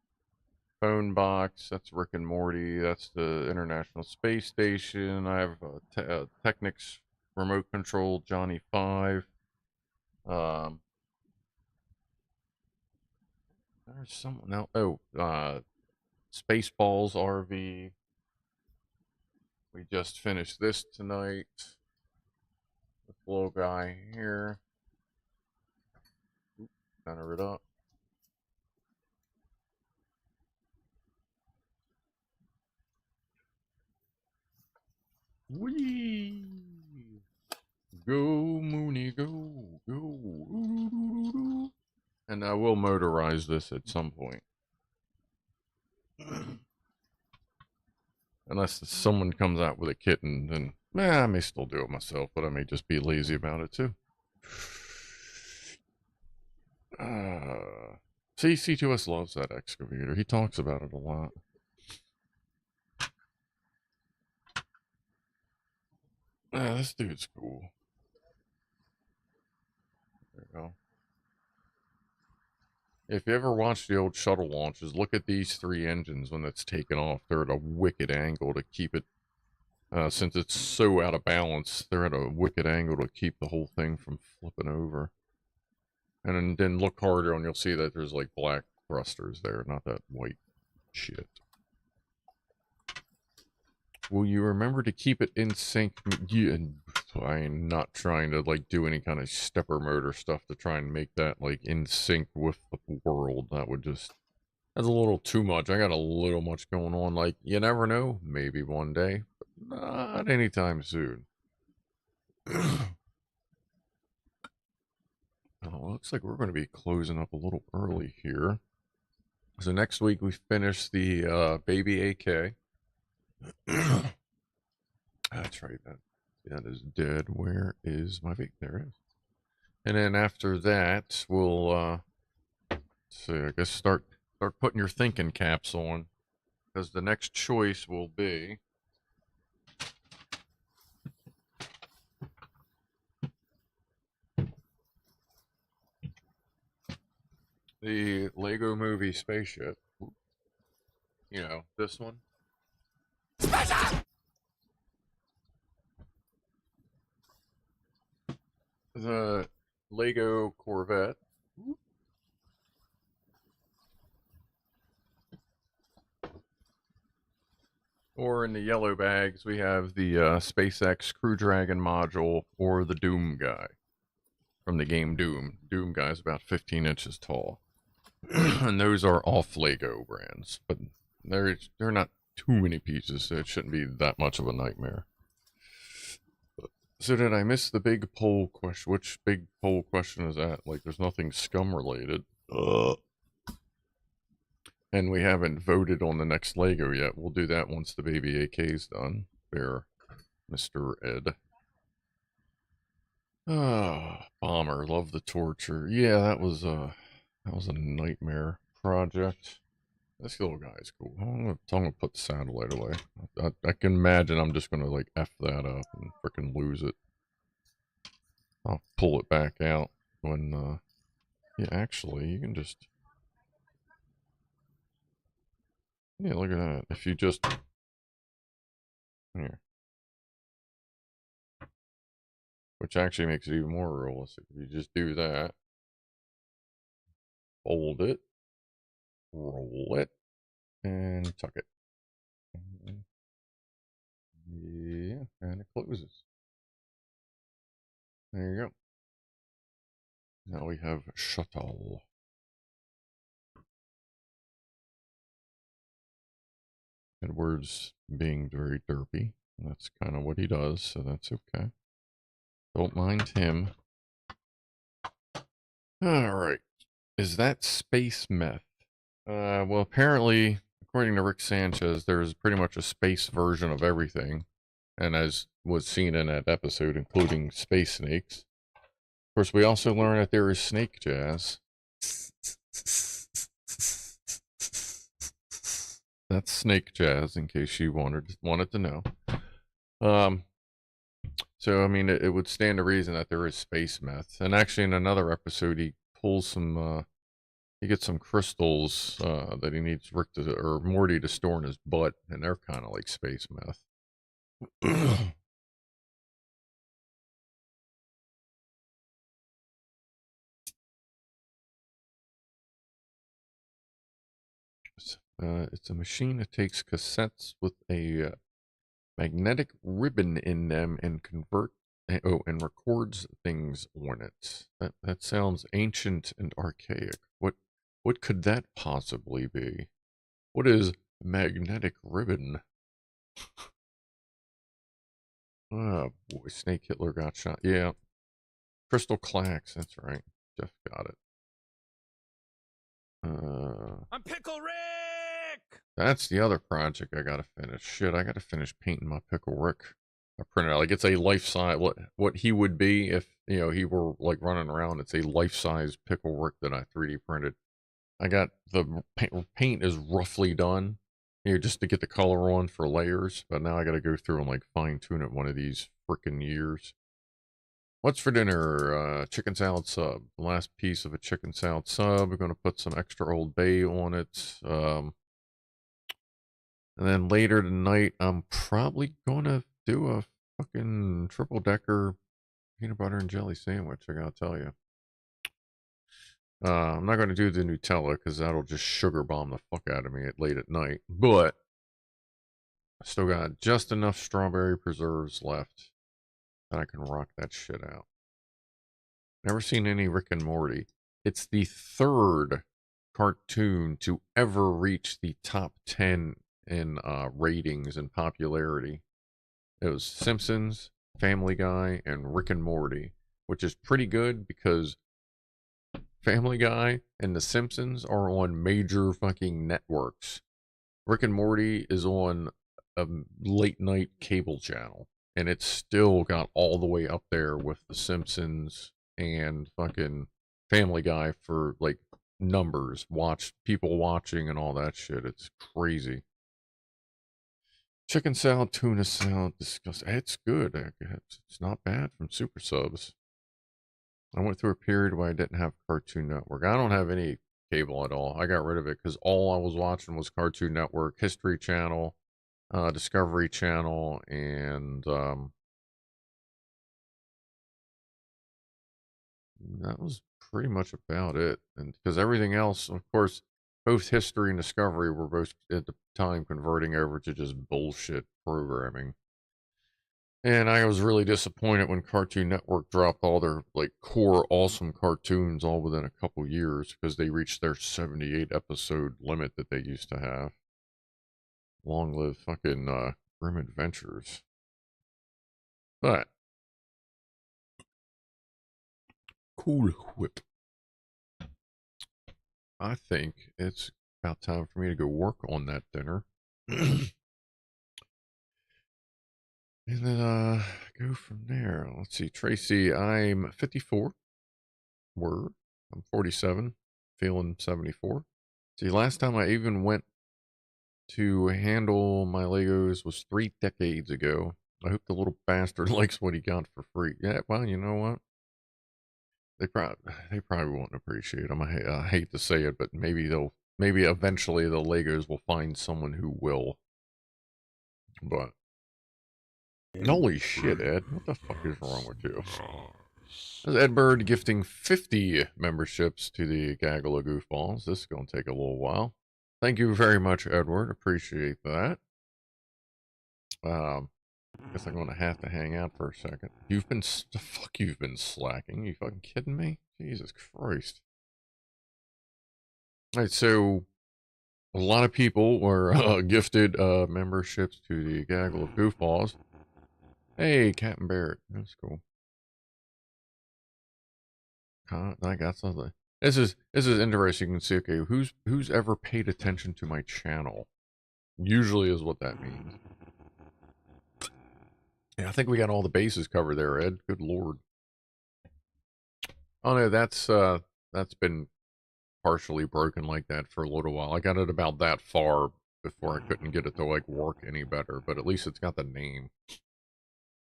phone box. That's Rick and Morty. That's the International Space Station. I have a Technic's remote control Johnny 5. There's someone else. Oh, Spaceballs RV. We just finished this tonight. The flow guy here. Center it up. Whee! Go, Mooney, go, go. And I will motorize this at some point. Unless someone comes out with a kitten, then I may still do it myself, but I may just be lazy about it too. See, C2S loves that excavator. He talks about it a lot. This dude's cool. There you go. If you ever watch the old shuttle launches, look at these three engines when it's taken off. They're at a wicked angle to keep it, since it's so out of balance, they're at a wicked angle to keep the whole thing from flipping over. And then look harder and you'll see that there's like black thrusters there, not that white shit. Will you remember to keep it in sync? I'm not trying to like do any kind of stepper motor stuff to try and make that like in sync with the world. That would just, that's a little too much. I got a little much going on. Like, you never know, maybe one day, but not anytime soon. Oh, looks like we're going to be closing up a little early here. So next week we finish the baby AK. That's right. That is dead. Where is my vape? There it is. And then after that, we'll so I guess start putting your thinking caps on, because the next choice will be the Lego Movie spaceship. You know, this one. The Lego Corvette. Or in the yellow bags, we have the SpaceX Crew Dragon module or the Doom guy from the game Doom. Doom guy is about 15 inches tall. And those are off Lego brands, but they're not too many pieces, so it shouldn't be that much of a nightmare. So did I miss the big poll question? Which big poll question is that? Like, there's nothing scum related. And we haven't voted on the next Lego yet. We'll do that once the baby AK's done. There, Mr. Ed. Ah, Bomber, love the torture. Yeah, that was a nightmare project. This little guy's cool. I'm gonna put the satellite away. I can imagine I'm just gonna like F that up and freaking lose it. I'll pull it back out when yeah, actually you can just, yeah, look at that. If you just here, which actually makes it even more realistic. If you just do that, fold it, roll it, and tuck it. Yeah, and it closes. There you go. Now we have shuttle. Edward's being very derpy. That's kind of what he does, so that's okay. Don't mind him. Alright. Is that space meth? Well, apparently, according to Rick Sanchez, there's pretty much a space version of everything. And as was seen in that episode, including space snakes. Of course, we also learned that there is snake jazz. That's snake jazz, in case you wanted to know. So I mean, it would stand to reason that there is space meth. And actually, in another episode, he pulls some. He gets some crystals that he needs Rick to, or Morty to store in his butt, and they're kind of like space meth. It's a machine that takes cassettes with a magnetic ribbon in them and and records things on it. That sounds ancient and archaic. What could that possibly be? What is magnetic ribbon? Oh boy, Snake Hitler got shot. Yeah, Crystal Clacks. That's right. Jeff got it. I'm Pickle Rick! That's the other project I gotta finish. Shit, I gotta finish painting my Pickle Rick. I printed out like it's a life size. What he would be if he were like running around. It's a life size Pickle Rick that I 3D printed. I got the paint is roughly done, just to get the color on for layers. But now I got to go through and like fine tune it one of these freaking years. What's for dinner? Chicken salad sub. The last piece of a chicken salad sub. We're going to put some extra Old Bay on it. And then later tonight, I'm probably going to do a fucking triple decker peanut butter and jelly sandwich. I got to tell you. I'm not going to do the Nutella because that'll just sugar bomb the fuck out of me late at night. But I still got just enough strawberry preserves left that I can rock that shit out. Never seen any Rick and Morty. It's the third cartoon to ever reach the top 10 in ratings and popularity. It was Simpsons, Family Guy, and Rick and Morty, which is pretty good because Family Guy and The Simpsons are on major fucking networks. Rick and Morty is on a late night cable channel, and it's still got all the way up there with The Simpsons and fucking Family Guy for like numbers, people watching and all that shit. It's crazy. Chicken salad, tuna salad, disgusting. It's good. It's not bad from Super Subs. I went through a period where I didn't have Cartoon Network. I don't have any cable at all. I got rid of it because all I was watching was Cartoon Network, History Channel, Discovery Channel, and that was pretty much about it. And because everything else, of course, both History and Discovery were both at the time converting over to just bullshit programming. And I was really disappointed when Cartoon Network dropped all their like core awesome cartoons all within a couple years because they reached their 78 episode limit that they used to have. Long live fucking Grim Adventures. But Cool Whip. I think it's about time for me to go work on that dinner. And then go from there. Let's see. Tracy, I'm 54. Word. I'm 47. Feeling 74. See, last time I even went to handle my Legos was 3 decades ago. I hope the little bastard likes what he got for free. Yeah, well, you know what? They probably won't appreciate them. I hate to say it, but maybe eventually the Legos will find someone who will. But holy shit, Ed. What the fuck is wrong with you? There's Ed Bird gifting 50 memberships to the Gaggle of Goofballs. This is going to take a little while. Thank you very much, Edward. Appreciate that. Guess I'm going to have to hang out for a second. You've been slacking. You fucking kidding me? Jesus Christ. Alright, so a lot of people were gifted memberships to the Gaggle of Goofballs. Hey, Captain Barrett. That's cool. I got something. This is interesting. You can see, okay, who's ever paid attention to my channel? Usually is what that means. Yeah, I think we got all the bases covered there, Ed. Good lord. Oh no, that's been partially broken like that for a little while. I got it about that far before I couldn't get it to like work any better, but at least it's got the name.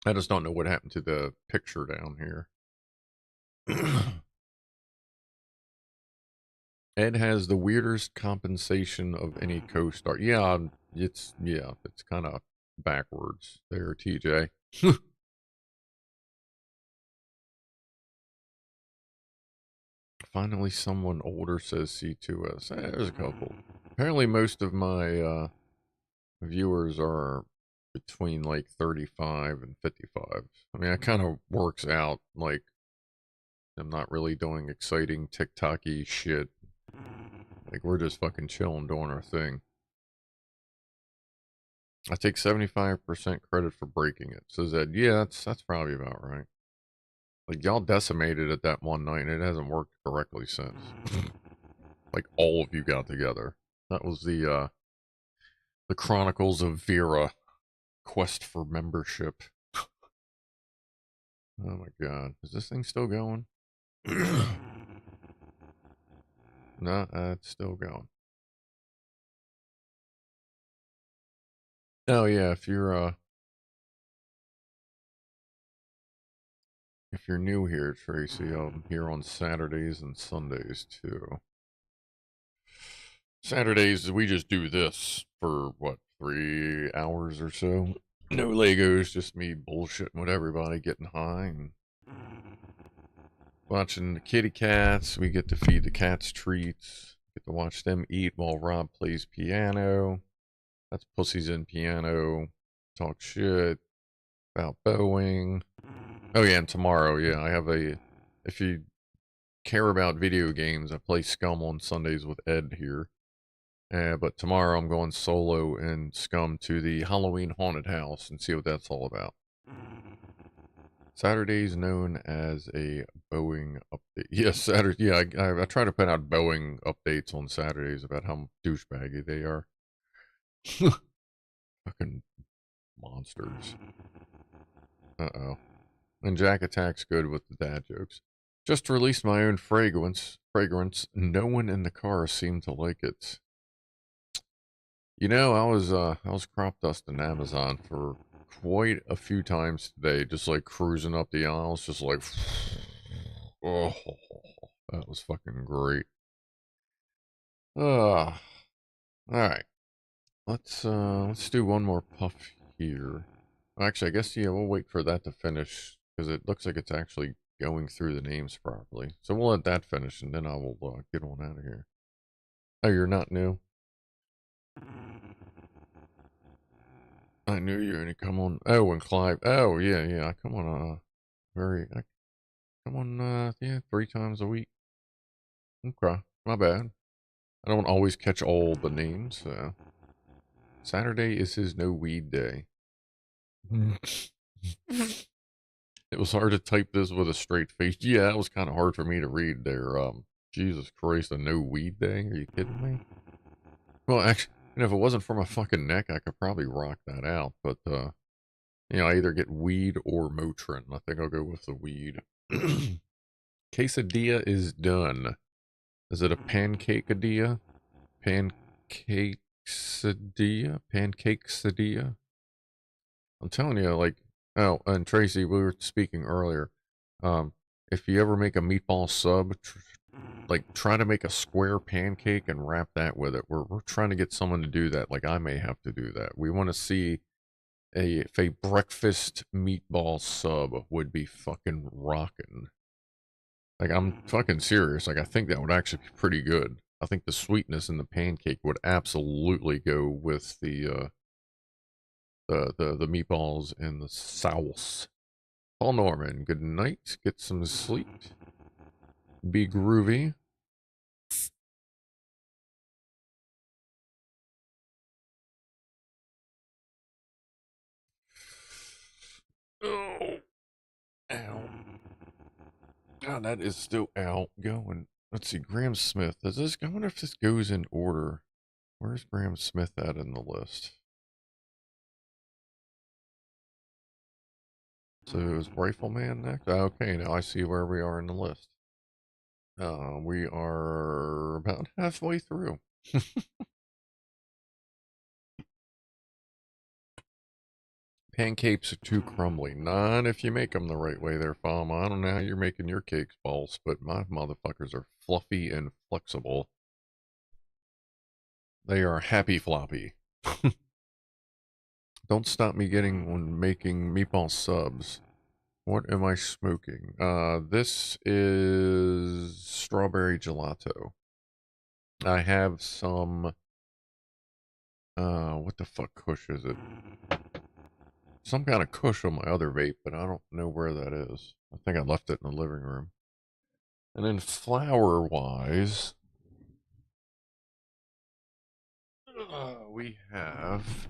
I just don't know what happened to the picture down here. Ed has the weirdest compensation of any co-star. Yeah, it's kind of backwards there, TJ. Finally, someone older says C2S. There's a couple apparently most of my viewers are between like 35 and 55. I mean, that kind of works out. Like, I'm not really doing exciting TikTok-y shit. Like, we're just fucking chilling, doing our thing. I take 75% credit for breaking it. Says that, yeah, that's probably about right. Like, y'all decimated it that one night, and it hasn't worked correctly since. Like, all of you got together. That was the Chronicles of Vera quest for membership. Oh my god. Is this thing still going? No, it's still going. Oh yeah, if you're new here, Tracy, I'm here on Saturdays and Sundays too. Saturdays we just do this for what, 3 hours or so. No Legos, just me bullshitting with everybody, getting high and watching the kitty cats. We get to feed the cats treats. Get to watch them eat while Rob plays piano. That's Pussies in Piano. Talk shit about Boeing. Oh yeah, and tomorrow, yeah, I have if you care about video games, I play Scum on Sundays with Ed here. But tomorrow I'm going solo in Scum to the Halloween Haunted House and see what that's all about. Saturday's known as a Boeing update. Yes, Saturday. Yeah, I try to put out Boeing updates on Saturdays about how douchebaggy they are. Fucking monsters. Uh-oh. And Jack Attack's good with the dad jokes. Just released my own fragrance. No one in the car seemed to like it. You know, I was crop dusting Amazon for quite a few times today, just like cruising up the aisles, just like, oh, that was fucking great. All right, let's do one more puff here. Actually, I guess yeah, we'll wait for that to finish because it looks like it's actually going through the names properly. So we'll let that finish, and then I will get on out of here. Oh, you're not new? I knew you were gonna come on. Oh, and Clive. Oh, yeah. I come on. I come on. Yeah, 3 times a week. Okay, my bad. I don't always catch all the names. So. Saturday is his no weed day. It was hard to type this with a straight face. Yeah, that was kind of hard for me to read there. Jesus Christ, a no weed day? Are you kidding me? Well, actually, you know, if it wasn't for my fucking neck, I could probably rock that out. But, you know, I either get weed or Motrin. I think I'll go with the weed. Quesadilla is done. Is it a pancakeadilla? Pancakesadilla? Pancakesadilla? I'm telling you, like, oh, and Tracy, we were speaking earlier. If you ever make a meatball sub, like, try to make a square pancake and wrap that with it. We're trying to get someone to do that. Like, I may have to do that. We want to see if a breakfast meatball sub would be fucking rocking. Like, I'm fucking serious. Like, I think that would actually be pretty good. I think the sweetness in the pancake would absolutely go with the meatballs and the sauce. Paul Norman, good night. Get some sleep. Be groovy. Oh, ow. God, that is still out going. Let's see, Graham Smith. Does this? I wonder if this goes in order. Where's Graham Smith at in the list? So is Rifleman next? Okay, now I see where we are in the list. We are about halfway through. Pancakes are too crumbly. Not if you make them the right way there, Fama. I don't know how you're making your cakes, balls, but my motherfuckers are fluffy and flexible. They are happy floppy. Don't stop me getting when making meatball subs. What am I smoking? This is strawberry gelato. I have some What the fuck kush is it? Some kind of kush on my other vape, but I don't know where that is. I think I left it in the living room. And then flower-wise, we have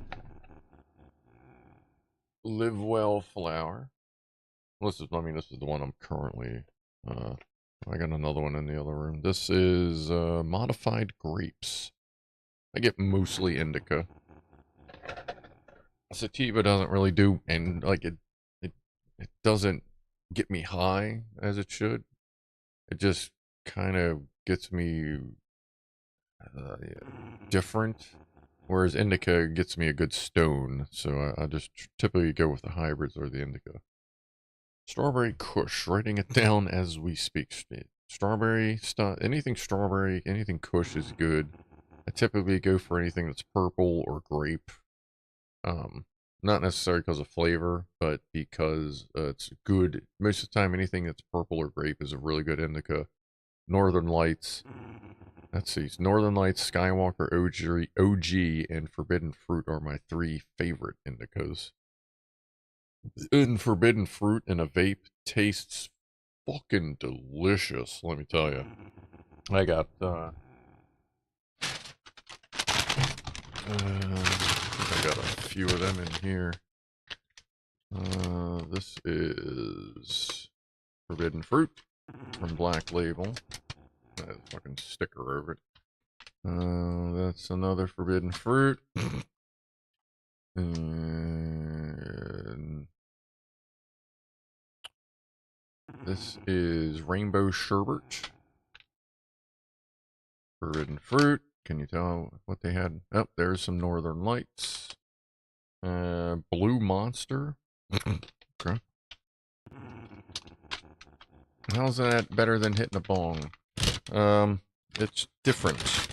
Live Well flower. This is the one I'm currently, I got another one in the other room. This is, modified grapes. I get mostly indica. Sativa doesn't really do, and like it doesn't get me high as it should. It just kind of gets me different, whereas indica gets me a good stone. So I just typically go with the hybrids or the indica. Strawberry Kush, writing it down as we speak. Strawberry stuff, anything strawberry, anything Kush is good. I typically go for anything that's purple or grape. Not necessarily because of flavor, but because it's good. Most of the time, anything that's purple or grape is a really good indica. Northern Lights. Let's see. Northern Lights, Skywalker, OG, and Forbidden Fruit are my 3 favorite indicas. And Forbidden Fruit in a vape tastes fucking delicious, let me tell you. I got, I got a few of them in here. This is Forbidden Fruit from Black Label. That fucking sticker over it. That's another Forbidden Fruit. And this is Rainbow Sherbet. Forbidden Fruit. Can you tell what they had? Oh, there's some Northern Lights. Blue Monster. Okay. How's that better than hitting a bong? It's different.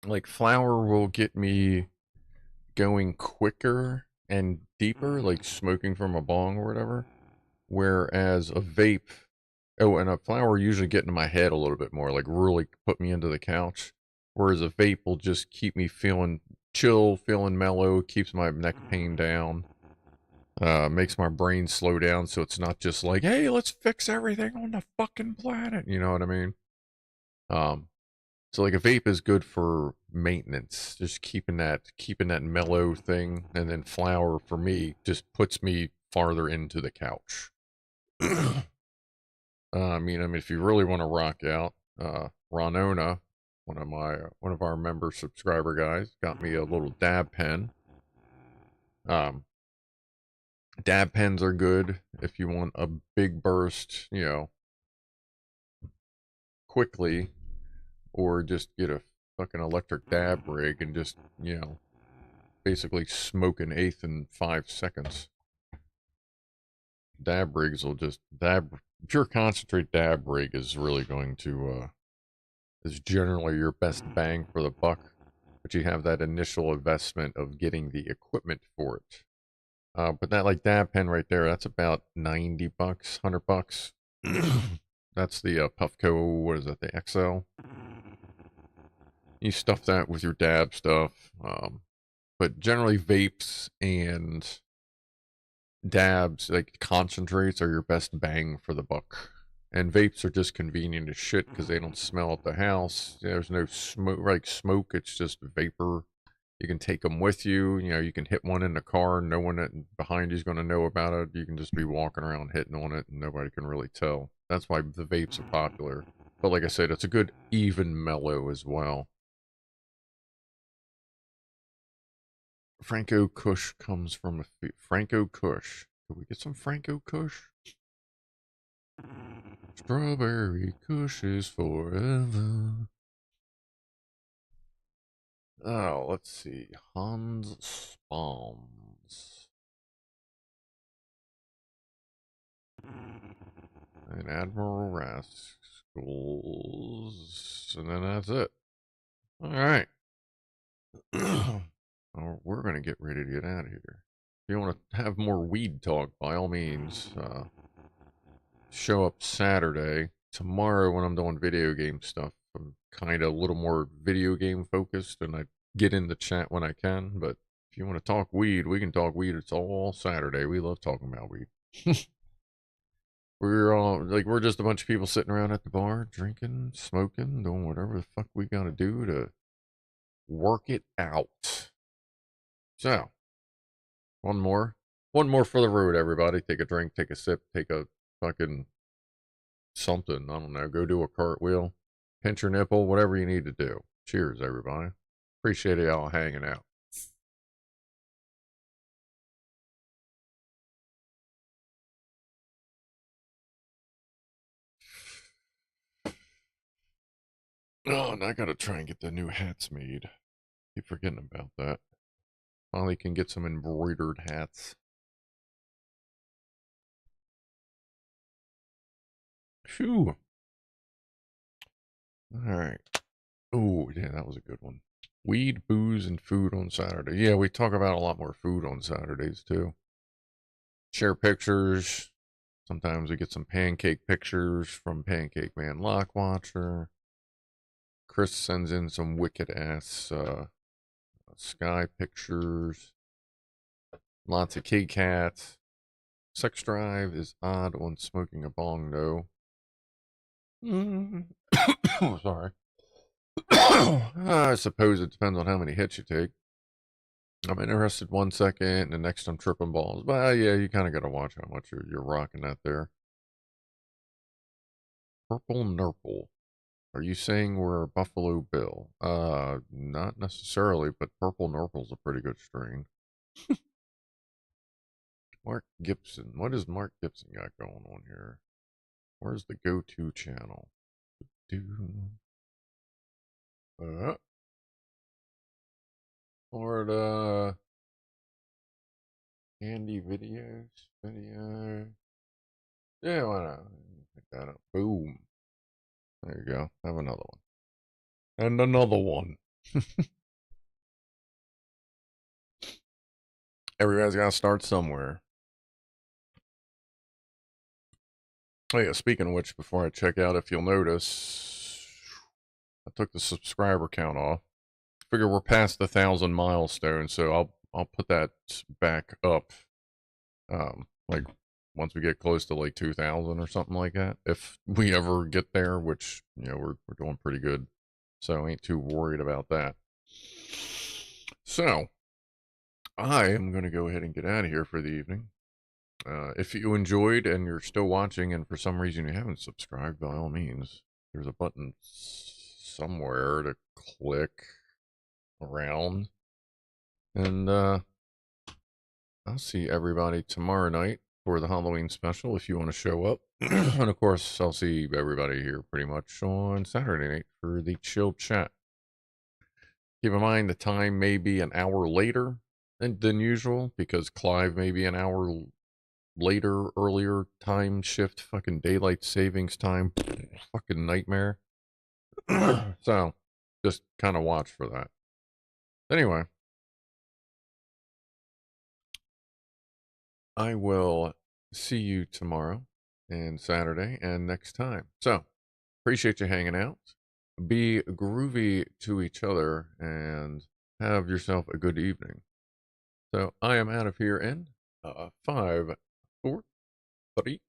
Like, flower will get me going quicker and deeper, like smoking from a bong or whatever. Whereas a vape, and a flower usually get into my head a little bit more, like really put me into the couch. Whereas a vape will just keep me feeling chill, feeling mellow, keeps my neck pain down. Makes my brain slow down so it's not just like, hey, let's fix everything on the fucking planet. You know what I mean? So like a vape is good for maintenance, just keeping that mellow thing, and then flower for me just puts me farther into the couch. I mean, if you really want to rock out, Ronona, one of our member subscriber guys, got me a little dab pen. Dab pens are good if you want a big burst, you know, quickly, or just get a fucking electric dab rig and just, you know, basically smoke an eighth in 5 seconds. Dab rigs will just pure concentrate dab rig is really going to is generally your best bang for the buck, but you have that initial investment of getting the equipment for it. But that like dab pen right there, that's about $90, $100. That's the Puffco, what is that, the XL? You stuff that with your dab stuff. But generally vapes and dabs, like concentrates, are your best bang for the buck. And vapes are just convenient as shit because they don't smell at the house. There's no smoke, it's just vapor. You can take them with you. You know, you can hit one in the car. No one behind you is going to know about it. You can just be walking around hitting on it and nobody can really tell. That's why the vapes are popular. But like I said, it's a good even mellow as well. Franco Kush comes from Franco Kush. Can we get some Franco Kush? Strawberry Kush is forever. Oh, let's see. Hans Spalms. And Admiral Rascals. And then that's it. Alright. We're going to get ready to get out of here. If you want to have more weed talk, by all means, show up Saturday. Tomorrow when I'm doing video game stuff, I'm kind of a little more video game focused, and I get in the chat when I can. But if you want to talk weed, we can talk weed. It's all Saturday. We love talking about weed. We're all like, we're just a bunch of people sitting around at the bar, drinking, smoking, doing whatever the fuck we gotta do to work it out. So, one more for the road, everybody. Take a drink, take a sip, take a fucking something. I don't know. Go do a cartwheel, pinch your nipple, whatever you need to do. Cheers, everybody. Appreciate y'all hanging out. Oh, and I gotta try and get the new hats made. Keep forgetting about that. Finally can get some embroidered hats. Phew. Alright. Oh, yeah, that was a good one. Weed, booze, and food on Saturday. Yeah, we talk about a lot more food on Saturdays, too. Share pictures. Sometimes we get some pancake pictures from Pancake Man Lockwatcher. Chris sends in some wicked-ass sky pictures. Lots of kitty cats. Sex drive is odd when smoking a bong, though. Sorry. I suppose it depends on how many hits you take. I'm interested 1 second, and the next I'm tripping balls. But yeah, you kind of got to watch how much you're rocking that there. Purple Nurple. Are you saying we're Buffalo Bill? Not necessarily, but Purple Nurple's a pretty good string. Mark Gibson. What does Mark Gibson got going on here? Where's the go-to channel? Florida. Andy videos. Video. Yeah, why not? Pick that up. Boom. There you go. Have another one. And another one. Everybody's got to start somewhere. Oh yeah, speaking of which, before I check out, if you'll notice, I took the subscriber count off. Figure we're past the 1,000 milestone, so I'll put that back up. Like once we get close to like 2,000 or something like that, if we ever get there, which we're doing pretty good, so I ain't too worried about that. So I am gonna go ahead and get out of here for the evening. If you enjoyed and you're still watching and for some reason you haven't subscribed, by all means, there's a button somewhere to click around. And I'll see everybody tomorrow night for the Halloween special if you want to show up. And of course, I'll see everybody here pretty much on Saturday night for the chill chat. Keep in mind the time may be an hour later than usual because Clive may be an hour later, earlier time shift, fucking daylight savings time, fucking nightmare. So just kind of watch for that. Anyway, I will see you tomorrow and Saturday and next time. So appreciate you hanging out. Be groovy to each other and have yourself a good evening. So I am out of here in 5, 4, 3,